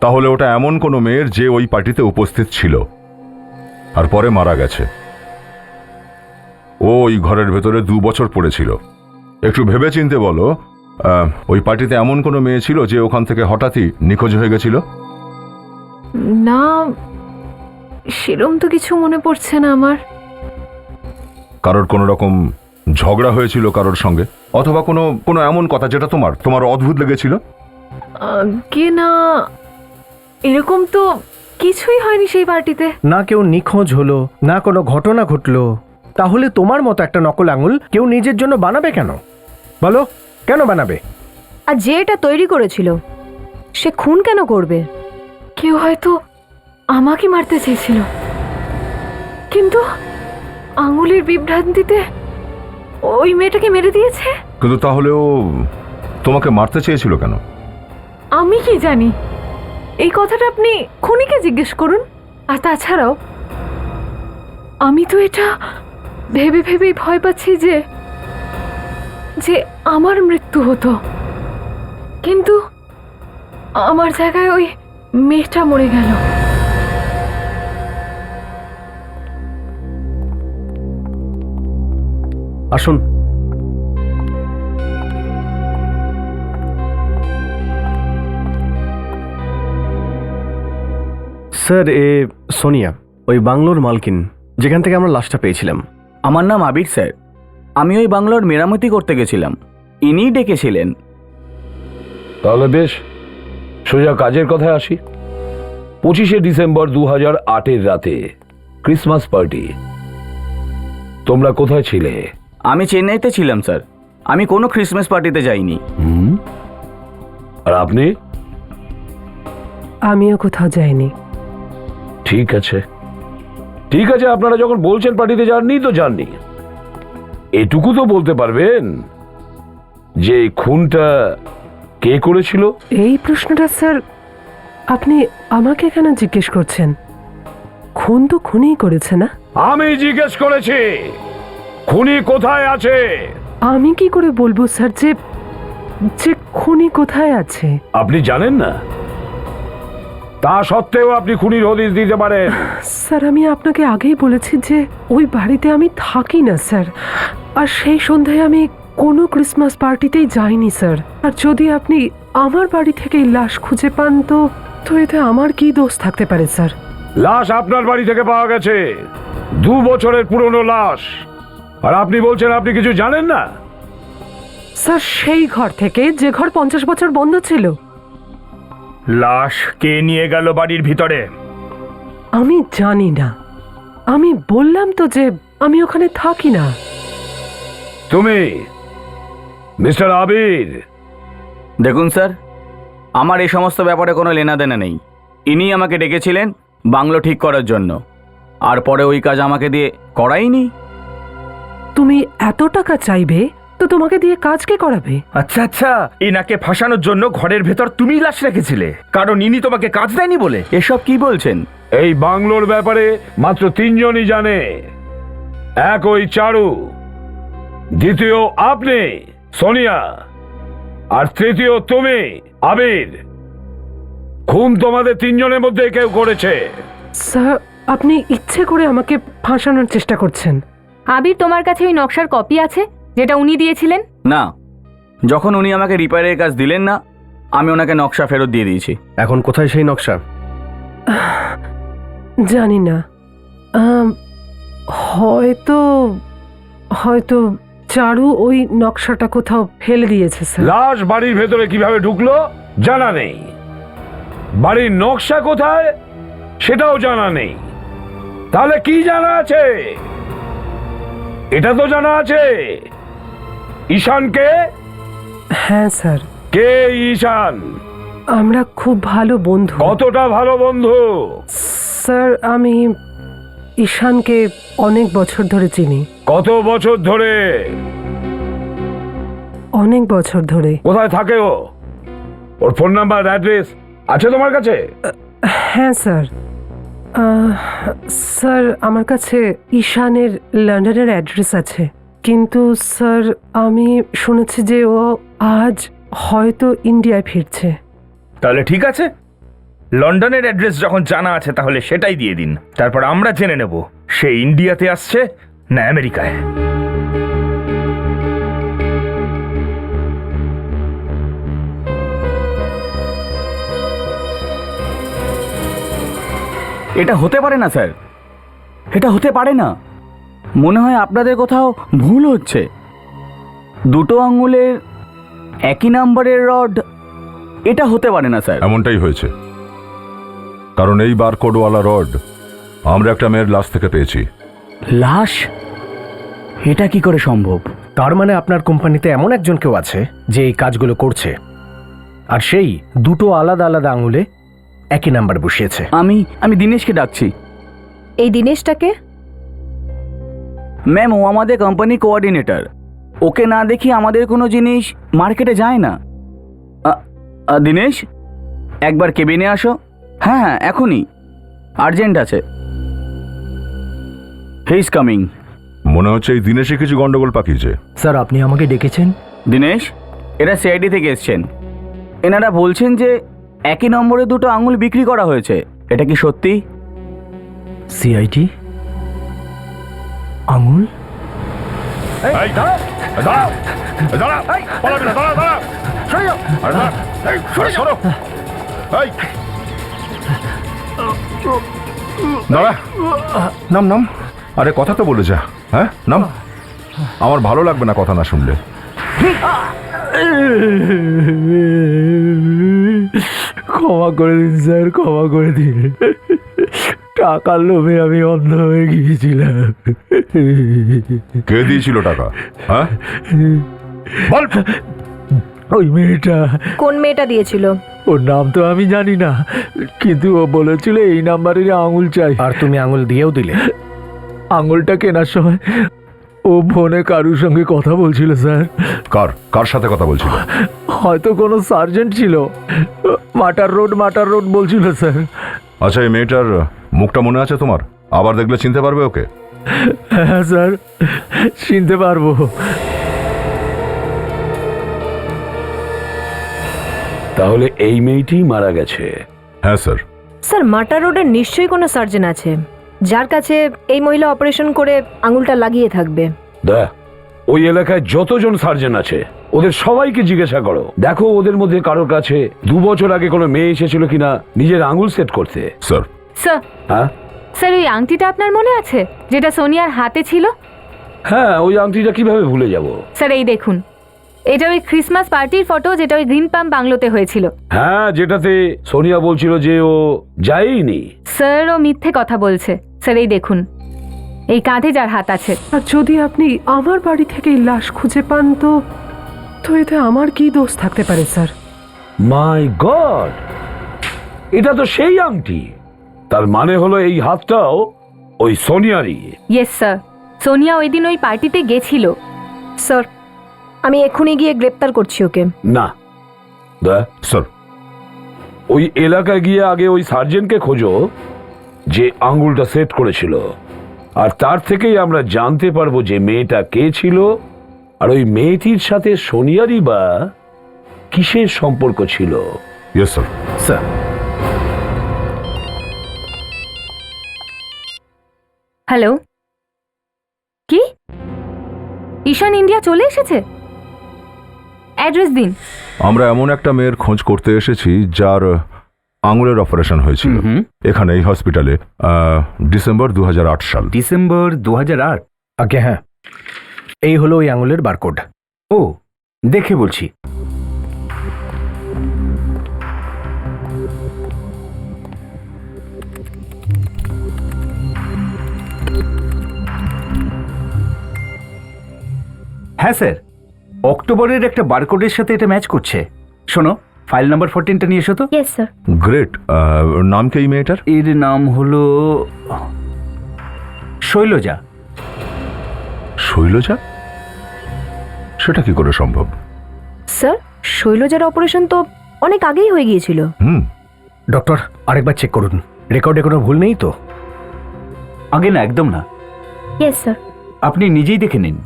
তাহলে ওটা এমন কোনো মেয়ের যে ওই পার্টিতে উপস্থিত ছিল আর পরে মারা গেছে। ও ওই ঘরের ভেতরে 2 বছর পড়েছিল। একটু ভেবে চিনতে বলো, ওই পার্টিতে এমন কোনো মেয়ে ছিল যে ওখান থেকে হঠাৎই নিখোঁজ হয়ে গেছিল? না, সেরম তো কিছু মনে পড়ছে না আমার। কারোর কোনো রকম ঝগড়া হয়েছিল কারোর সঙ্গে, অথবা কোনো কোনো এমন কথা যেটা তোমার অদ্ভুত লেগেছিল? আগে না, এরকম তো কিছুই হয়নি সেই পার্টিতে। না কেউ নিখোঁজ হলো, না কোনো ঘটনা ঘটলো। তাহলে তোমার মতো একটা নকল আঙুল কেউ নিজের জন্য বানাবে কেন? বলো, কেন বানাবে? আর যে এটা তৈরি করেছিল সে খুন কেন করবে? কেউ হয়তো আমাকে মারতে চেয়েছিল, কিন্তু আঙুলের বিভ্রান্তিতে ওই মেয়েটাকে মেরে দিয়েছে। কিন্তু তাহলে ও তোমাকে মারতে চেয়েছিল কেন? আমি কি জানি? এই কথাটা আপনি খুনিকে জিজ্ঞেস করুন। আর তাছাড়াও আমি তো এটা ভেবে ভেবেই ভয় পাচ্ছি যে যে আমার মৃত্যু হতো, কিন্তু আমার জায়গায় ওই মেয়েটা মরে গেল। আসুন। স্যার, সোনিয়া, ওই বাংলোর মালকিন, যেখান থেকে আমরা লাশটা পেয়েছিলাম। আমার নাম আবির স্যার, আমি ওই বাংলোর মেরামতি করতে গেছিলাম, ইনিই ডেকেছিলেন। তাহলে বেশ, সোজা কাজের কথায় আসি। 25শে ডিসেম্বর 2008-এর রাতে ক্রিসমাস পার্টি, তোমরা কোথায় ছিলে? আমি চেন্নাইতে ছিলাম স্যার, আমি কোনো ক্রিসমাস পার্টিতে যাইনি। আর আপনি? আমিও কোথাও যাইনি। ঠিক আছে, ঠিক আছে, আপনারা যখন বলছেন পার্টিতে যাননি তো যাননি। এটুকু তো বলতে পারবেন যে এই খুনটা কে করেছিল? এই প্রশ্নটা স্যার আপনি আমাকে কেন জিজ্ঞেস করছেন? খুন তো খুনিই করেছে না? আমি জিজ্ঞেস করেছি খুনি কোথায় আছে। আমি কি করে বলবো স্যার যে যে খুনি কোথায় আছে? আপনি জানেন না? তা সত্ত্বেও আপনি খুনির হদিশ দিতে পারেন? স্যার, আমি আপনাকে আগেই বলেছি যে ওই বাড়িতে আমি থাকি না স্যার, আর সেই সন্ধ্যায় আমি কোনো ক্রিসমাস পার্টিতেই যাইনি স্যার। আর যদি আপনি আমার বাড়ি থেকে লাশ খুঁজে পান তো এতে আমার কি দোষ থাকতে পারে স্যার? লাশ আপনার বাড়ি থেকে পাওয়া গেছে, 2 বছরের পুরনো লাশ, আর আপনি বলছেন আপনি কিছু জানেন না? স্যার সেই ঘর থেকে যে ঘর 50 বছর বন্ধ ছিল। লাশ কে নিয়ে গেল বাড়ির ভিতরে? আমি জানি না, আমি বললাম তো যে আমি ওখানে থাকি না। তুমি মিস্টার আবির, দেখুন স্যার, আমার এই সমস্ত ব্যাপারে কোনো লেনাদেনা নেই। ইনি আমাকে ডেকেছিলেন বাংলো ঠিক করার জন্য, আর পরে ওই কাজ আমাকে দিয়ে করাইনি। তুমি এত টাকা চাইবে তো তোমাকে দিয়ে কাজ কে করাবে? আচ্ছা আচ্ছা, ইনাকে ফাঁসানোর জন্য ঘরের ভেতর তুমি লাশ রেখেছিলে, কারণ ইনি তোমাকে কাজ দেয়নি বলে? এসব কি বলছেন? এই বাংলোর ব্যাপারে মাত্র 3 জনই জানে। এক ওই চারু, দ্বিতীয় আপনি সোনিয়া, আর তৃতীয় তুমি আবির। খুন তোমাদের 3 জনের মধ্যে কেউ করেছে। স্যার, আপনি ইচ্ছে করে আমাকে ফাঁসানোর চেষ্টা করছেন। আবির, তোমার কাছে ওই নকশার কপি আছে যেটা উনি দিয়েছিলেন? না, যখন উনি আমাকে রিপেয়ারের কাজ দিলেন না, আমি ওনাকে নকশা ফেরত দিয়ে দিয়েছি। এখন কোথায় সেই নকশা? জানি না, হয়তো হয়তো চারু ওই নকশাটা কোথাও ফেলে দিয়েছে স্যার। লাশ বাড়ির ভেতরে কিভাবে ঢুকলো জানা নেই, বাড়ির নকশা কোথায় সেটাও জানা নেই। তাহলে কি জানা আছে? এটা তো জানা আছে ঈশানকে। হ্যাঁ স্যার। কে ঈশান? আমরা খুব ভালো বন্ধু। কতটা ভালো বন্ধু? স্যার, আমি ঈশানকে অনেক বছর ধরে চিনি। কত বছর ধরে? অনেক বছর ধরে। কোথায় থাকে ও? ওর ফোন নাম্বার, অ্যাড্রেস আছে তোমার কাছে? হ্যাঁ স্যার। স্যার, আমার কাছে ঈশানের লন্ডনের অ্যাড্রেস আছে, কিন্তু স্যার আমি শুনেছি যে ও আজ হয়তো ইন্ডিয়ায় ফিরছে। তাহলে ঠিক আছে, লন্ডনের অ্যাড্রেস যখন জানা আছে তাহলে সেটাই দিয়ে দিন, তারপর আমরা জেনে নেব সে ইন্ডিয়াতে আসছে না আমেরিকায়। এটা হতে পারে না স্যার, এটা হতে পারে না। মনে হয় আপনাদের কোথাও ভুল হচ্ছে। দুটো আঙ্গুলের একই নাম্বারের রড, এটা হতে পারে না স্যার। এমনটাই হয়েছে, কারণ এই বারকোডওয়ালা রড আমরা একটা মেয়ের লাশ থেকে পেয়েছি। লাশ? এটা কি করে সম্ভব? তার মানে আপনার কোম্পানিতে এমন একজন কেউ আছে যে এই কাজগুলো করছে, আর সেই দুটো আলাদা আলাদা আঙুলে একই নাম্বার বসিয়েছে। আমি দিনেশকে ডাকছি। এই দিনেশটাকে? ম্যাম, ও আমাদের কোম্পানি কোঅর্ডিনেটর। ওকে না দেখি আমাদের কোনো জিনিস মার্কেটে যায় না। দিনেশ, একবার কেবিনে আসো। হ্যাঁ হ্যাঁ, এখনই, আর্জেন্ট আছে। He is coming. মনে হচ্ছে এই দিনেশে কিছু গন্ডগোল পাকিয়েছে। স্যার, আপনি আমাকে ডেকেছেন? দিনেশ, এরা সিআইডি থেকে এসছেন। এনারা বলছেন যে একই নম্বরে দুটো আঙুল বিক্রি করা হয়েছে। এটা কি সত্যি? সিআইডি আঙুল? দাঁড়া, নাম নাম। আরে কথা তো বলে যা। হ্যাঁ, নাম। আমার ভালো লাগবে না কথা না শুনলে। ক্ষমা করে দিন স্যার, ক্ষমা করে দিন। টাকার লোভে আমি অন্ধ হয়ে গিয়েছিলাম। কে দিয়েছিল টাকা? হ্যাঁ বল। ওই মেয়েটা। কোন মেয়েটা দিয়েছিল? ওর নাম তো আমি জানি না, কিন্তু ও বলেছিল এই নাম্বারের আঙুল চাই। আর তুমি আঙুল দিয়েও দিলে? আঙুলটা কেনার সময় ও ফোনে কারুর সঙ্গে কথা বলছিল স্যার। কার সাথে কথা বলছিল? হয়তো কোনো সার্জেন্ট ছিল। মাটার রোড বলছিল স্যার। আচ্ছা, এই মেয়েটার মুখটা মনে আছে তোমার? আবার দেখলে চিনতে পারবে ওকে? হ্যাঁ স্যার, চিনতে পারবো। তাহলে এই মেয়েটি মারা গেছে? হ্যাঁ স্যার। স্যার, মাটা রোডের নিশ্চয়ই কোনো সার্জন আছে যার কাছে এই মহিলা অপারেশন করে আঙুলটা লাগিয়ে থাকবে। ওই এলাকায় যতজন সার্জন আছে ওদের সবাইকে জিজ্ঞাসা করো, দেখো ওদের মধ্যে কারোর কাছে 2 বছর আগে কোনো মেয়ে এসেছিল কিনা নিজের আঙুল সেট করতে। স্যার। স্যার, হ্যাঁ স্যার, ওই আংটিটা আপনার মনে আছে যেটা সোনিয়ার হাতে ছিল? হ্যাঁ, ওই আংটিটা কিভাবে ভুলে যাব? স্যার, এই দেখুন, এটা ওই ক্রিসমাস পার্টির ফটো যেটা ওই গ্রিন পাম্প বাংলোতে হয়েছিল। হ্যাঁ, যেটাতে সোনিয়া বলছিল যে ও যায়নি। স্যার ও মিথ্যে কথা বলছে। স্যার এই দেখুন, এই কাঁধে যার হাত আছে। আর যদি আপনি আমার বাড়ি থেকে এই লাশ খুঁজে পান তো এতে আমার কি দোষ থাকতে পারে স্যার? মাই গড, এটা তো সেই আংটি। তার মানে হলো এই হাতটাও ওই সোনিয়ারই। ইয়েস স্যার, সোনিয়া ওই দিন ওই পার্টিতে গেছিল। স্যার, আমি এক্ষুনি গিয়ে গ্রেপ্তার করছি ওকে। না স্যার, ওই এলাকায় গিয়ে আগে ওই সার্জেন্টকে খোঁজো যে আঙ্গুলটা সেট করেছিল, আর তার থেকেই আমরা জানতে পারবো যে মেয়েটা কে ছিল, আর ওই মেয়েটির সাথে সোনিয়ারই বা কিসের সম্পর্ক ছিল। Yes sir. স্যার, হ্যালো, কি ঈশান ইন্ডিয়া চলে এসেছে? অ্যাড্রেস দিন। আমরা এমন একটা মেয়ের খোঁজ করতে এসেছি যার আঙুলের অপারেশন হয়েছিল এখানে এই হসপিটালে ডিসেম্বর 2008 সাল। ডিসেম্বর 2008? আগে হ্যাঁ, এই হলো ওই আঙুলের বারকোড। ও, দেখে বলছি। হ্যাঁ স্যার, অক্টোবরের একটা বারকোডের সাথে এটা ম্যাচ করছে। শোনো, ফাইল নাম্বার 14টা নিয়ে এসো তো। Yes sir. গ্রেট। নাম কি এই মেয়েটার? এর নাম হলো শৈলজা। শৈলজা? সেটা কি করে সম্ভব? স্যার, শৈলজার অপারেশন তো অনেক আগেই হয়ে গিয়েছিল। ডক্টর, আরেকবার চেক করুন, রেকর্ডে কোনো ভুল নেই তো? আগে না, একদম না। Yes sir. আপনি নিজেই দেখে নিন,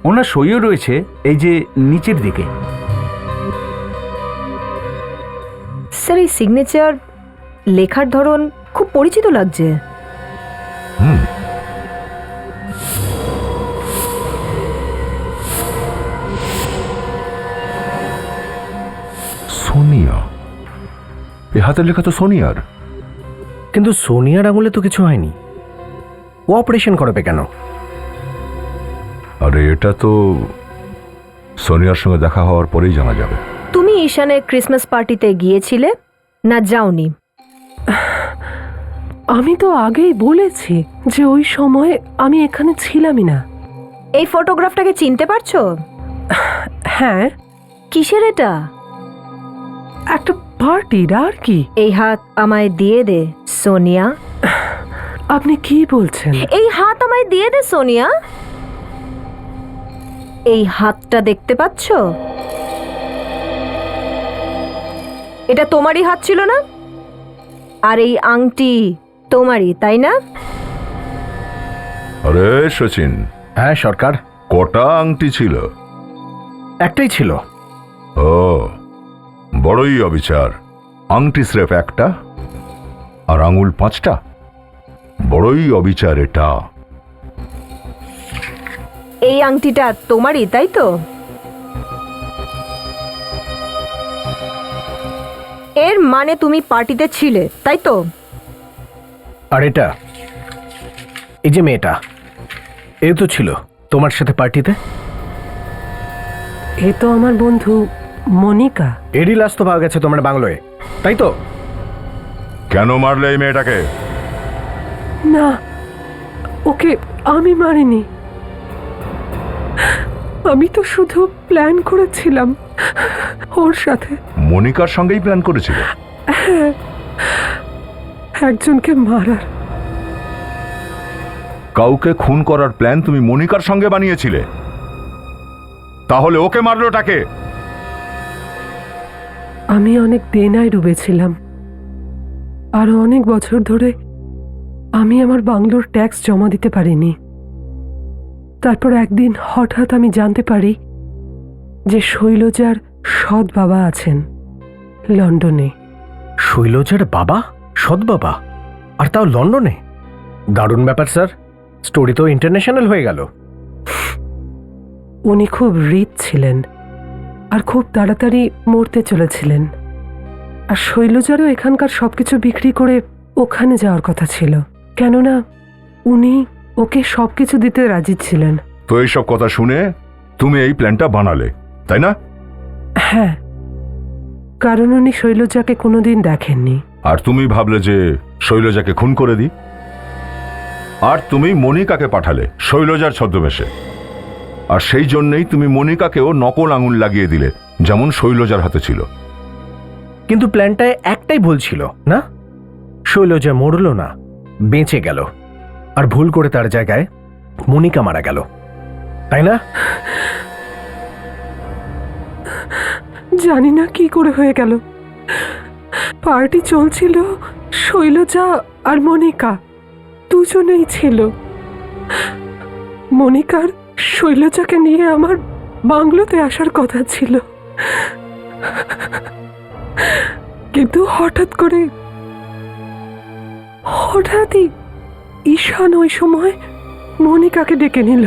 ওনার সইও রয়েছে এই যে নিচের দিকে। স্যার, এই সিগনেচার, লেখার ধরন খুব পরিচিত লাগছে। সোনিয়া, এ হাতের লেখা তো সোনিয়ার। কিন্তু সোনিয়ার আঙুলে তো কিছু হয়নি, ও অপারেশন করবে কেন? আরে এটা তো সোনিয়ার সঙ্গে দেখা হওয়ার পরেই জানা যাবে। তুমি ঈশানের ক্রিসমাস পার্টিতে গিয়েছিলে না যাওনি? আমি তো আগেই বলেছি যে ওই সময় আমি এখানে ছিলামই না। এই ফটোগ্রাফটাকে চিনতে পারছো? হ্যাঁ। কিসের এটা? একটা পার্টির, আর কি। এই হাত আমায় দিয়ে দে সোনিয়া। আপনি কি বলছেন? এই হাত আমায় দিয়ে দে সোনিয়া। এই হাতটা দেখতে পাচ্ছো? এটা তোমারই হাত ছিল না? আর এই আংটি তোমারই, তাই না? আরে সচিন। হ্যাঁ সরকার। কটা আংটি ছিল? একটাই ছিল। ও, বড়ই অবিচার। আংটি স্রেফ একটা আর আঙুল 5টা। বড়ই অবিচার এটা। এই আংটিটা তোমারই, তাই তো? এর মানে তুমি পার্টিতে ছিলে, তাই তো? আর এটা, এই যে মেয়েটা, এ তো ছিল তোমার সাথে পার্টিতে। এ তো আমার বন্ধু মনিকা। এরই লাশ তো পাওয়া গেছে তোমার বাংলোয়, তাই তো? কেন মারলে এই মেয়েটাকে? না, ওকে আমি মারিনি। আমি তো শুধু প্ল্যান করেছিলাম ওর সাথে। মনিকার সঙ্গেই প্ল্যান করেছিল? হ্যাঁ, একজনকে মারার। কাউকে খুন করার প্ল্যান তুমি মনিকার সঙ্গে বানিয়েছিলে? তাহলে ওকে মারলোটাকে? আমি অনেক দেনায় ডুবেছিলাম। আরো অনেক বছর ধরে আমি আমার বাংলোর ট্যাক্স জমা দিতে পারিনি। তারপর একদিন হঠাৎ আমি জানতে পারি যে শৈলজার সৎ বাবা আছেন লন্ডনে। শৈলজার বাবা? সৎ বাবা? আর তাও লন্ডনে? দারুণ ব্যাপার স্যার, স্টোরি তো ইন্টারন্যাশনাল হয়ে গেল। উনি খুব রিচ ছিলেন আর খুব তাড়াতাড়ি মরতে চলেছিলেন। আর শৈলজারও এখানকার সবকিছু বিক্রি করে ওখানে যাওয়ার কথা ছিল, কেননা উনি ওকে সবকিছু দিতে রাজি ছিলেন। তো এইসব কথা শুনে তুমি এই প্ল্যানটা বানালে, তাই না? হ্যাঁ, কারণ উনি শৈলজাকে কোনোদিন দেখেননি। আর তুমি ভাবলে যে শৈলজাকে খুন করে দিই, আর তুমি মনিকাকে পাঠালে শৈলজার ছদ্মবেশে, আর সেই জন্যই তুমি মনিকাকেও নকল আঙুল লাগিয়ে দিলে, যেমন শৈলজার হাতে ছিল। কিন্তু প্ল্যানটায় একটাই ভুল ছিল না, শৈলজা মরল না, বেঁচে গেল, আর ভুল করে তার জায়গায় মনিকা মারা গেল, তাই না? জানি না কি করে হয়ে গেল। পার্টি চলছিল, শৈলজা আর মনিকা দুজনেই ছিল। মনিকার শৈলজাকে নিয়ে আমার বাংলোতে আসার কথা ছিল, কিন্তু হঠাৎই ঈশান ওই সময় মনিকাকে ডেকে নিল।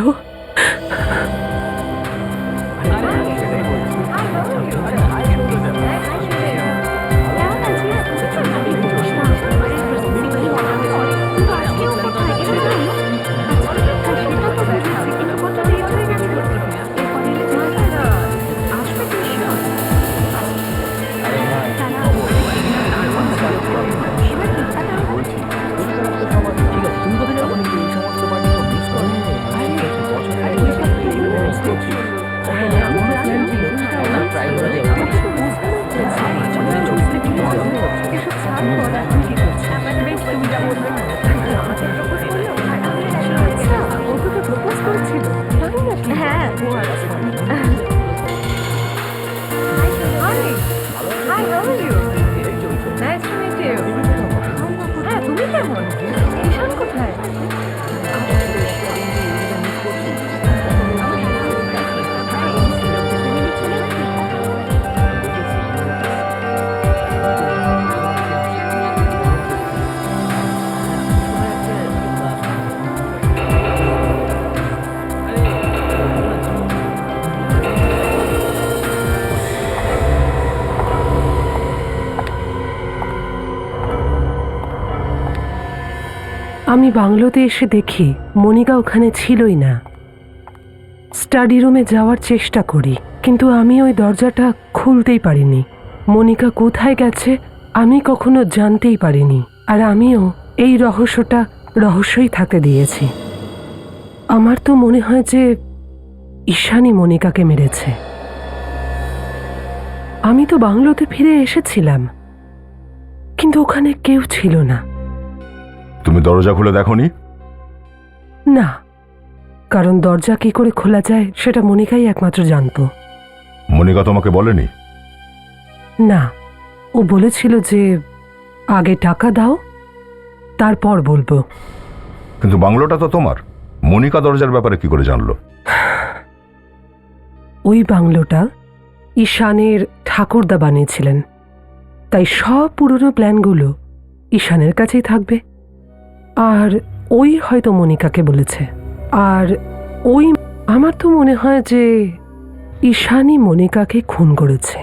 আমি বাংলোতে এসে দেখি মনিকা ওখানে ছিলই না। স্টাডি রুমে যাওয়ার চেষ্টা করি, কিন্তু আমি ওই দরজাটা খুলতেই পারিনি। মনিকা কোথায় গেছে আমি কখনো জানতেই পারিনি, আর আমিও এই রহস্যটা রহস্যই থাকতে দিয়েছি। আমার তো মনে হয় যে ঈশানই মনিকাকে মেরেছে। আমি তো বাংলোতে ফিরে এসেছিলাম, কিন্তু ওখানে কেউ ছিল না। তুমি দরজা খুলে দেখোনি? না, কারণ দরজা কি করে খোলা যায় সেটা মনিকাই একমাত্র জানতো। মনিকা তোমাকে বলেনি? না, ও বলেছিল যে আগে টাকা দাও, তারপর বলবো। কিন্তু বাংলোটা তো তোমার, মনিকা দরজার ব্যাপারে কি করে জানলো? ওই বাংলোটা ঈশানের ঠাকুরদা বানিয়েছিলেন, তাই সব পুরনো প্ল্যানগুলো ঈশানের কাছেই থাকবে। আর ওই হয়তো মনিকাকে বলেছে, আর ওই আমার তো মনে হয় যে ঈশানই মনিকাকে খুন করেছে,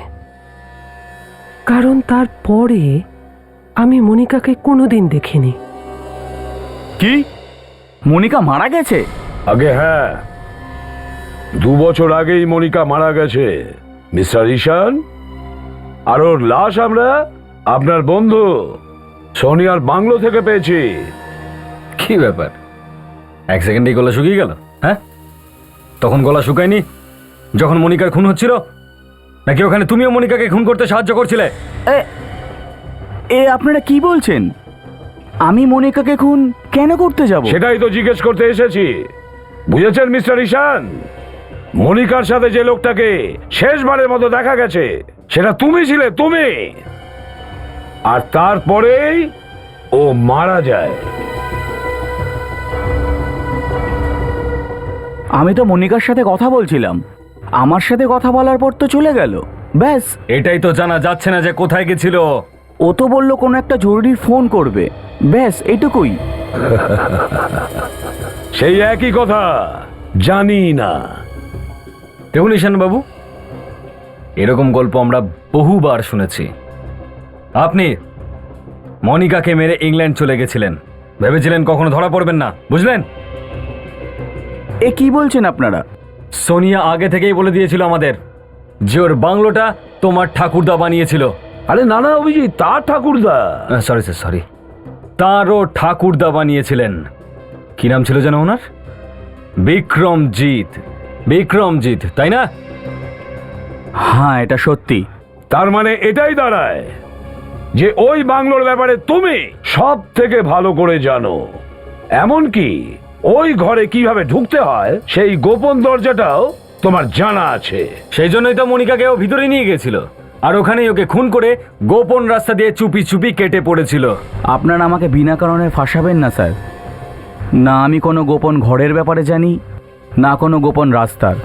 কারণ তারপরে আমি মনিকাকে কোনোদিন দেখিনি। কি মনিকা মারা গেছে? আগে হ্যাঁ, 2 বছর আগেই মনিকা মারা গেছে মিস্টার ঈশান। আর ওর লাশ আমরা আপনার বন্ধু সোনিয়ার বাংলো থেকে পেয়েছি। কি ব্যাপার, এক সেকেন্ডেই গলা শুকিয়ে গেল? হ্যাঁ, তখন গলা শুকায়নি যখন মনিকার খুন হচ্ছিল? নাকি ওখানে তুমিও মনিকাকে খুন করতে সাহায্য করছিলে? এ আপনারা কি বলছেন? আমি মনিকাকে খুন কেন করতে যাব? সেটাই তো জিজ্ঞেস করতে এসেছি, বুঝেছেন মিস্টার ঈশান? মনিকার সাথে যে লোকটাকে শেষবারের মতো দেখা গেছে সেটা তুমি ছিলে, তুমি। আর তারপরেই ও মারা যায়। আমি তো মনিকার সাথে কথা বলছিলাম, আমার সাথে কথা বলার পর তো চলে গেল, ব্যাস। এটাই তো জানা যাচ্ছে না যে কোথায় গেছিল। ও তো বললো কোনো একটা জরুরি ফোন করবে, ব্যাস এইটুকুই। সেই একই কথা, জানি না। দেখুন ঈশান বাবু, এরকম গল্প আমরা বহুবার শুনেছি। আপনি মনিকাকে মেরে ইংল্যান্ড চলে গেছিলেন, ভেবেছিলেন কখনো ধরা পড়বেন না, বুঝলেন? এ কি বলছেন আপনারা? সোনিয়া আগে থেকেই বলে দিয়েছিল আমাদের যে ওর বাংলোটা তোমার ঠাকুরদা বানিয়েছিল। আরে না না অভিজিৎ, তার ঠাকুরদা। সরি স্যার, সরি, তারও ঠাকুরদা বানিয়েছিলেন। কি নাম ছিল যেন ওনার? বিক্রমজিৎ। বিক্রমজিৎ, তাই না? হ্যাঁ, এটা সত্যি। তার মানে এটাই দাঁড়ায় যে ওই বাংলোর ব্যাপারে তুমি সব থেকে ভালো করে জানো, এমনকি ওই ঘরে কিভাবে ঢুকতে হয় সেই গোপন দরজাটাও তোমার জানা আছে। সেই জন্যই তো মনিকাকেও ভিতরে নিয়ে গেছিল, আর ওখানেই ওকে খুন করে গোপন রাস্তা দিয়ে চুপি চুপি কেটে পড়েছিল। আপনারা আমাকে বিনা কারণে ফাঁসাবেন না স্যার। না আমি কোনো গোপন ঘরের ব্যাপারে জানি, না কোনো গোপন রাস্তার।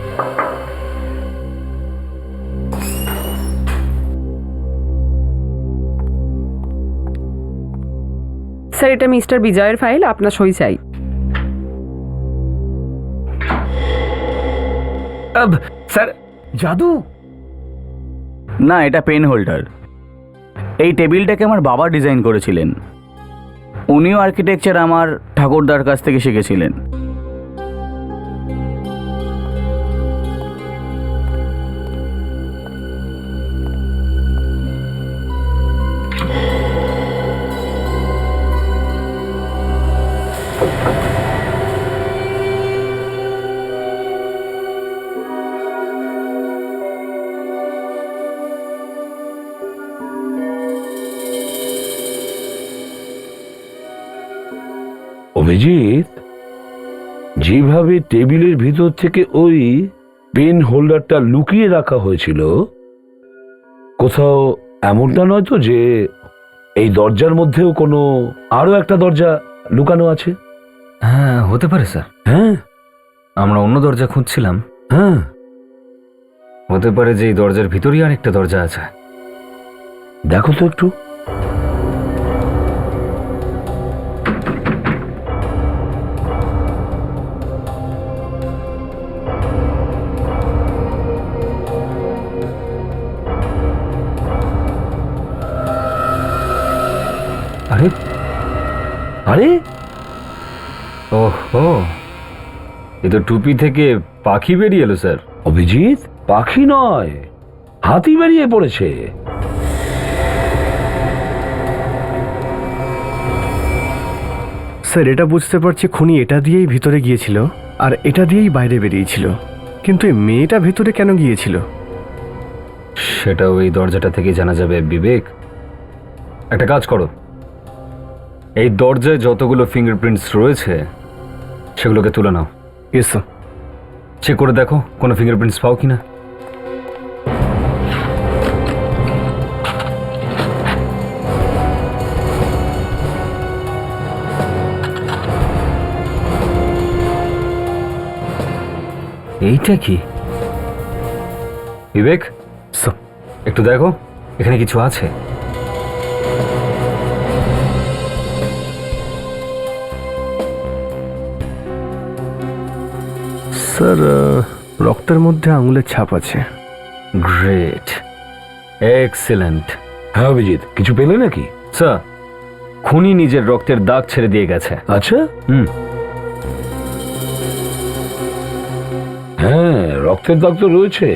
স্যার, এটা মিস্টার বিজয়ের ফাইল, আপনার সই চাই। স্যার, জাদু? না, এটা পেন হোল্ডার। এই টেবিলটাকে আমার বাবা ডিজাইন করেছিলেন। উনিও আর্কিটেকচার আমার ঠাকুরদার কাছ থেকে শিখেছিলেন। অভিজিৎ, যেভাবে টেবিলের ভিতর থেকে ওই পেন হোল্ডারটা লুকিয়ে রাখা হয়েছিল, কোথাও এমনটা নয় তো যে এই দরজার মধ্যেও কোনো আরো একটা দরজা লুকানো আছে? হ্যাঁ, হতে পারে স্যার। হ্যাঁ, আমরা অন্য দরজা খুঁজছিলাম। হ্যাঁ, হতে পারে যে এই দরজার ভিতরেই আরেকটা দরজা আছে। দেখো তো একটু। আরে আরে ওহো, এ তো টুপি থেকে পাখি বেরিয়ে এলো স্যার। অভিজিৎ, পাখি নয়, হাতি বেরিয়ে পড়েছে। স্যার, এটা বুঝতে পারছি খুনি এটা দিয়েই ভিতরে গিয়েছিল আর এটা দিয়েই বাইরে বেরিয়েছিল, কিন্তু এই মেয়েটা ভিতরে কেন গিয়েছিল? সেটাও এই দরজাটা থেকে জানা যাবে। বিবেক, একটা কাজ করো, এই দরজায় যতগুলো ফিঙ্গারপ্রিন্টস রয়েছে সেগুলোকে তুলে নাও। Yes sir. চেক করে দেখো কোনো ফিঙ্গারপ্রিন্টস পাও কিনা। এইটা কি বিবেক? স্যার, একটু দেখো এখানে কিছু আছে। স্যার, রক্তের মধ্যে আঙুলের ছাপ আছে। Great, excellent. হ্যাঁ অভিজিৎ, কিছু পেলে নাকি? স্যার, খুনি নিজের রক্তের দাগ ছেড়ে দিয়ে গেছে। আচ্ছা, হুম, হ্যাঁ, রক্তের দাগ তো রয়েছে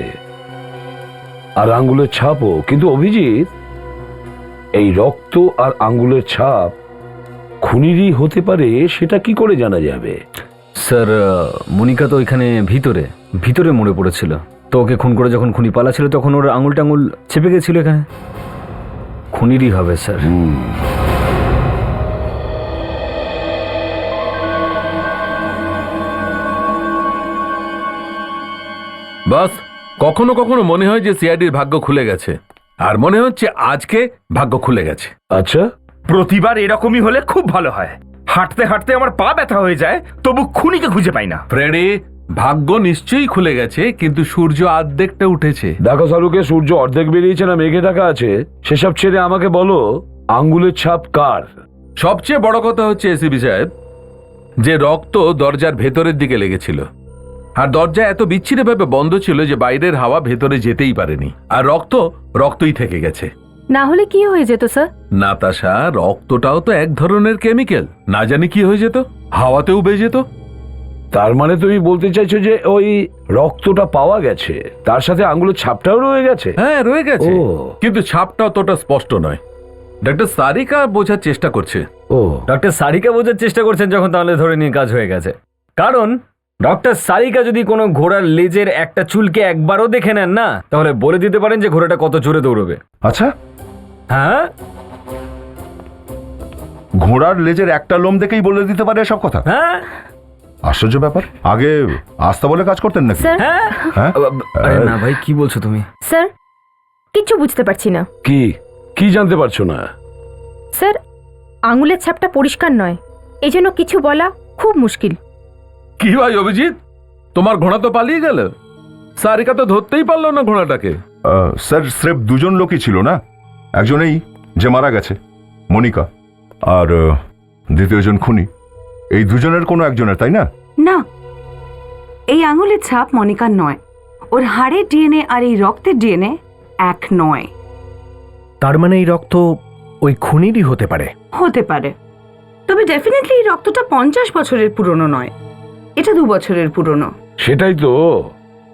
আর আঙ্গুলের ছাপও, কিন্তু অভিজিৎ, এই রক্ত আর আঙ্গুলের ছাপ খুনিরই হতে পারে সেটা কি করে জানা যাবে? স্যার, মনিকা তো এখানে ভিতরে ভিতরে মরে পড়েছিল, তো ওকে খুন করে যখন খুনি পালাছিল তখন ওর আঙুল টাঙুল চেপে গেছিল এখানে। খুনিরই হবে স্যার। বাস, কখনো কখনো মনে হয় যে সিআইডির ভাগ্য খুলে গেছে, আর মনে হচ্ছে আজকে ভাগ্য খুলে গেছে। আচ্ছা, প্রতিবার এরকমই হলে খুব ভালো হয়। হাঁটতে হাঁটতে আমার পা ব্যথা হয়ে যায়, তবু খুনিকে খুঁজে পাই না। ফ্রেডি, ভাগ্য নিশ্চয়ই খুলে গেছে, কিন্তু সূর্য অর্ধেকটা উঠেছে। দেখো সারুকে, সূর্য অর্ধেক বেরিয়েছে না মেঘে ঢাকা আছে, সেসব ছেড়ে আমাকে বলো আঙ্গুলের ছাপ কার? সবচেয়ে বড় কথা হচ্ছে এসিপি সাহেব, যে রক্ত দরজার ভেতরের দিকে লেগেছিল, আর দরজা এত বিচ্ছিন্নভাবে বন্ধ ছিল যে বাইরের হাওয়া ভেতরে যেতেই পারেনি, আর রক্তই থেকে গেছে। না হলে কি হয়ে যেত স্যার? তার মানে তুমি বলতে চাইছো যে ওই রক্তটা পাওয়া গেছে, তার সাথে আঙ্গুলের ছাপটাও রয়ে গেছে? হ্যাঁ রয়ে গেছে, ও। কিন্তু ছাপটা অতটা স্পষ্ট নয়। ডক্টর সারিকা বোঝার চেষ্টা করছে। ও, ডক্টর সারিকা বোঝার চেষ্টা করছেন যখন, তাহলে ধরে নিয়ে কাজ হয়ে গেছে। কারণ ডক্টর সারিকা যদি কোনো ঘোড়ার লেজের একটা চুলকে একবারও দেখে নেন না, তাহলে বলে দিতে পারেন যে ঘোড়াটা কত জোরে দৌড়বে। আচ্ছা, হ্যাঁ, ঘোড়ার লেজের একটা লোম দেখেই বলে দিতে পারে সব কথা? হ্যাঁ, আশ্চর্য ব্যাপার। আগে আস্থা বলে কাজ করতেন নাকি? স্যার হ্যাঁ। হ্যাঁ? আরে না ভাই, কি বলছো তুমি? স্যার কিচ্ছু বুঝতে পারছি না। কি কি জানতে পারছো না? স্যার আঙুলের ছাপটা পরিষ্কার নয়, এই জন্য কিছু বলা খুব মুশকিল। কি ভাই অভিজিৎ, তোমার ঘোড়া তো পালিয়ে গেল, সারিকা তো ধরতেই পারলো না ঘোড়াটাকে। স্যার স্রেফ দুজন লোকই ছিল না, একজনেই যে মারা গেছে মনিকা, আর দ্বিতীয়জন খুনি। এই দুজনের কোনো একজনের, তাই না? না, এই আঙুলের ছাপ মনিকার নয়। ওর হাড়ের ডিএনএ আর এই রক্তের ডিএনএ এক নয়। তার মানে এই রক্ত ওই খুনিরই হতে পারে। হতে পারে, তবে ডেফিনেটলি এই রক্তটা 50 বছরের পুরনো নয়, এটা 2 বছরের পুরনো। সেটাই তো,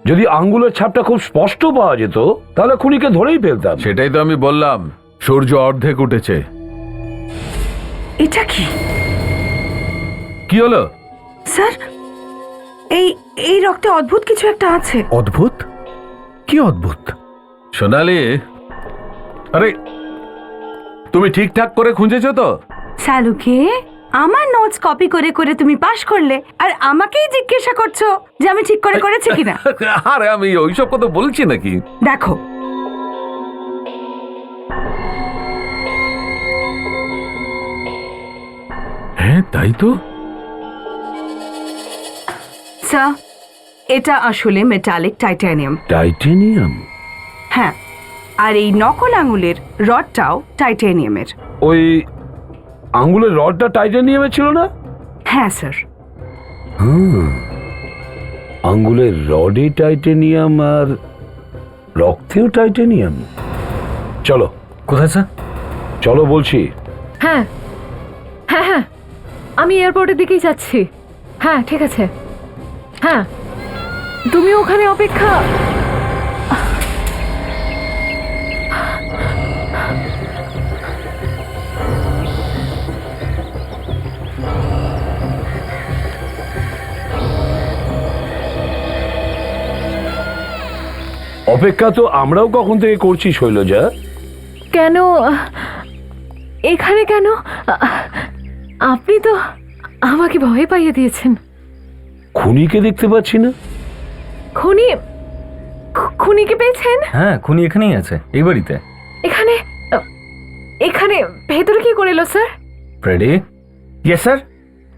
যদি আঙ্গুলের ছাপটা খুব স্পষ্ট পাওয়া যেত তাহলে খুনিকে ধরেই ফেলতাম। সেটাই তো আমি বললাম, সূর্য অর্ধেক উঠেছে। এটা কি কি হলো? স্যার? এই এই রক্তে অদ্ভুত কিছু একটা আছে। অদ্ভুত? কি অদ্ভুত? সোনালি, আরে তুমি ঠিকঠাক করে খুঁজেছো তো? শালুকে, আমার নোটস কপি করে করে তুমি পাশ করলে, আর আমাকেই জিজ্ঞাসা করছো যে আমি ঠিক করে করেছি কিনা। আরে আমি ওইসব কথা বলছি নাকি। দেখো, হ্যাঁ তাই তো। স্যার এটা আসলে মেটালিক টাইটানিয়াম। টাইটেনিয়াম? হ্যাঁ, আর এই নকল আঙুলের রডটাও টাইটানিয়ামের। ওই আঙ্গুলের রডটা টাইটেনিয়ামের ছিল না? হ্যাঁ স্যার। আঙ্গুলের রডে টাইটেনিয়াম আর রক্তেও টাইটেনিয়াম। চলো। কোথায় স্যার? চলো বলছি। হ্যাঁ হ্যাঁ হ্যাঁ, আমি এয়ারপোর্টের দিকেই যাচ্ছি। হ্যাঁ ঠিক আছে, হ্যাঁ তুমি ওখানে অপেক্ষা। অপেক্ষা তো আমরাও কখন থেকে করছি শৈলজা। কেন এখানে কেন? আপনি তো আমাকে ভয় পাইয়ে দিয়েছেন। খুনিকে দেখতে পাচ্ছি না। খুনি? খুনিকে পেয়েছেন? হ্যাঁ, খুনি এখানেই আছে, এই বাড়িতে। এখানে? এখানে ভেতরে কি করে এলো sir? Freddie. Yes sir.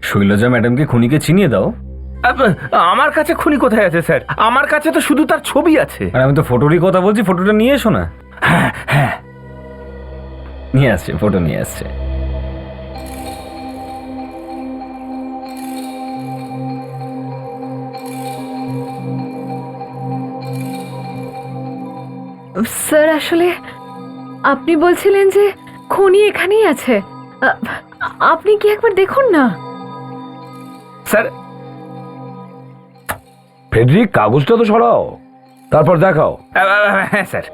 Shailaja ম্যাডামকে খুনিকে চিনিয়ে দাও। আমার কাছে খুনি কোথায় আছে স্যার? আমার কাছে তো শুধু তার ছবি আছে। আর আমি তো ফটোরই কথা বলছি, ফটোটা নিয়ে এসো না। হ্যাঁ হ্যাঁ, নিয়ে আসছে, ফটো নিয়ে আসছে। স্যার আসলে আপনি বলছিলেন যে খুনি এখানেই আছে, আপনি কি একবার দেখুন না। স্যার। ফেডরিক, কাগজটা তো সরাও, তারপর দেখাও। হ্যাঁ স্যার।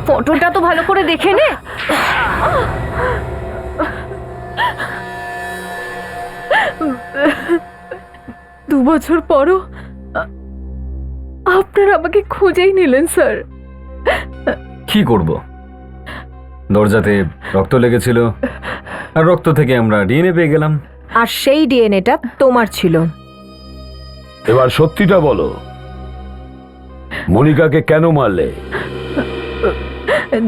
ফটোটা তো ভালো করে দেখে নে। দু বছর পরও আপনারা আমাকে খুঁজেই নিলেন স্যার। কি করব, দরজাতে রক্ত লেগেছিল, আর রক্ত থেকে আমরা ডিএনএ পেয়ে গেলাম। আর সেই ডিএনএটা তোমার ছিল। এবার সত্যিটা বলো, মনিকাকে কেন মারলে?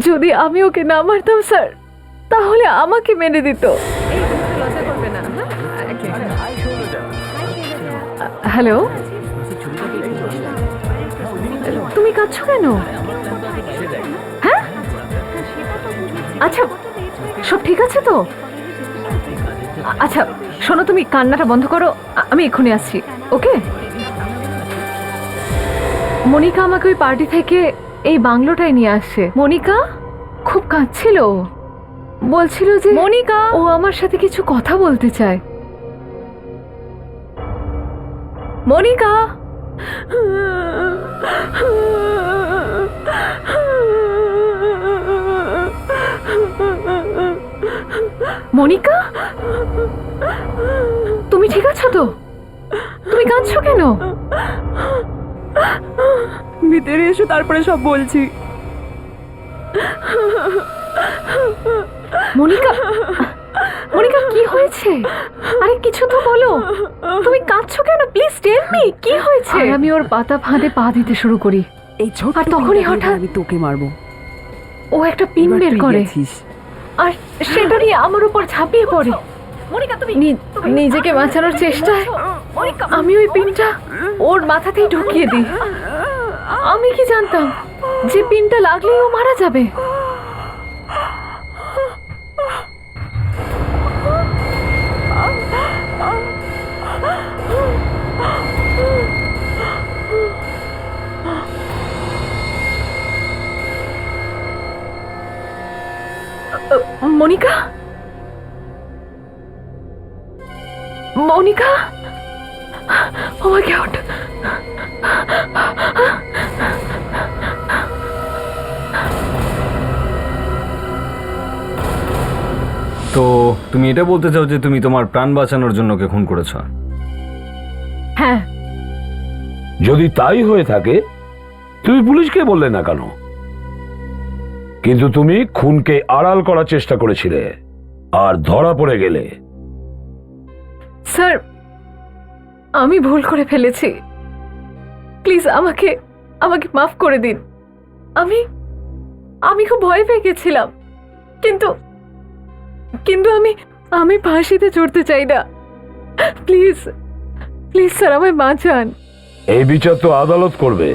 যদি আমি ওকে না মারতাম স্যার, তাহলে আমাকে মেরে দিত। হ্যালো, তুমি কাঁদছো কেন? হ্যাঁ আচ্ছা সব ঠিক আছে তো? আচ্ছা শোনো, তুমি কান্নাটা বন্ধ করো, আমি এক্ষুনি আসছি, ওকে? মনিকা আমাকে ওই পার্টি থেকে এই বাংলোটায় নিয়ে আসছে। মনিকা খুব কাঁদছিল, বলছিল যে মনিকা ও আমার সাথে কিছু কথা বলতে চায়। মনিকা, মনিকা, তুমি ঠিক আছো তো? তুমি কাঁদছো কেন? ভিতরে এসো, তারপরে সব বলছি। মনিকা, মনিকা কি হয়েছে? আরে কিছু তো বলো, তুমি কাঁদছো কেন? প্লিজ টেল মি, কি হয়েছে? আর আমি ওর পাতা ফাঁদে পা দিতে শুরু করি, এই ছোট আর তখনই হঠাৎ আমি তোকে মারবো। ও একটা পিন বের করে আর সেটা নিয়ে আমার উপর ঝাঁপিয়ে পড়ে। মনিকা, তুমি নিজেকে বাঁচানোর চেষ্টায় আমি ওই পিনটা ওর মাথাতেই ঢুকিয়ে দিই। আমি কি জানতাম যে পিনটা লাগলেই ও মারা যাবে। মনিকা, মনিকা, ও মাই গড! তো তুমি এটা বলতে চাও যে তুমি তোমার প্রাণ বাঁচানোর জন্য ওকে খুন করেছো? হ্যাঁ। যদি তাই হয়ে থাকে তুমি পুলিশকে বললে না কেন? কিন্তু তুমি খুনকে আড়াল করার চেষ্টা করেছিলে আর ধরা পড়ে গেলে। স্যার, আমি ভুল করে ফেলেছি, প্লিজ আমাকে আমাকে মাফ করে দিন। আমি খুব ভয় পেয়ে গেছিলাম, কিন্তু কিন্তু আমি ফাঁসিতে চড়তে চাই না। প্লিজ প্লিজ স্যার, আমায় বাঁচান। এই বিচার তো আদালত করবে।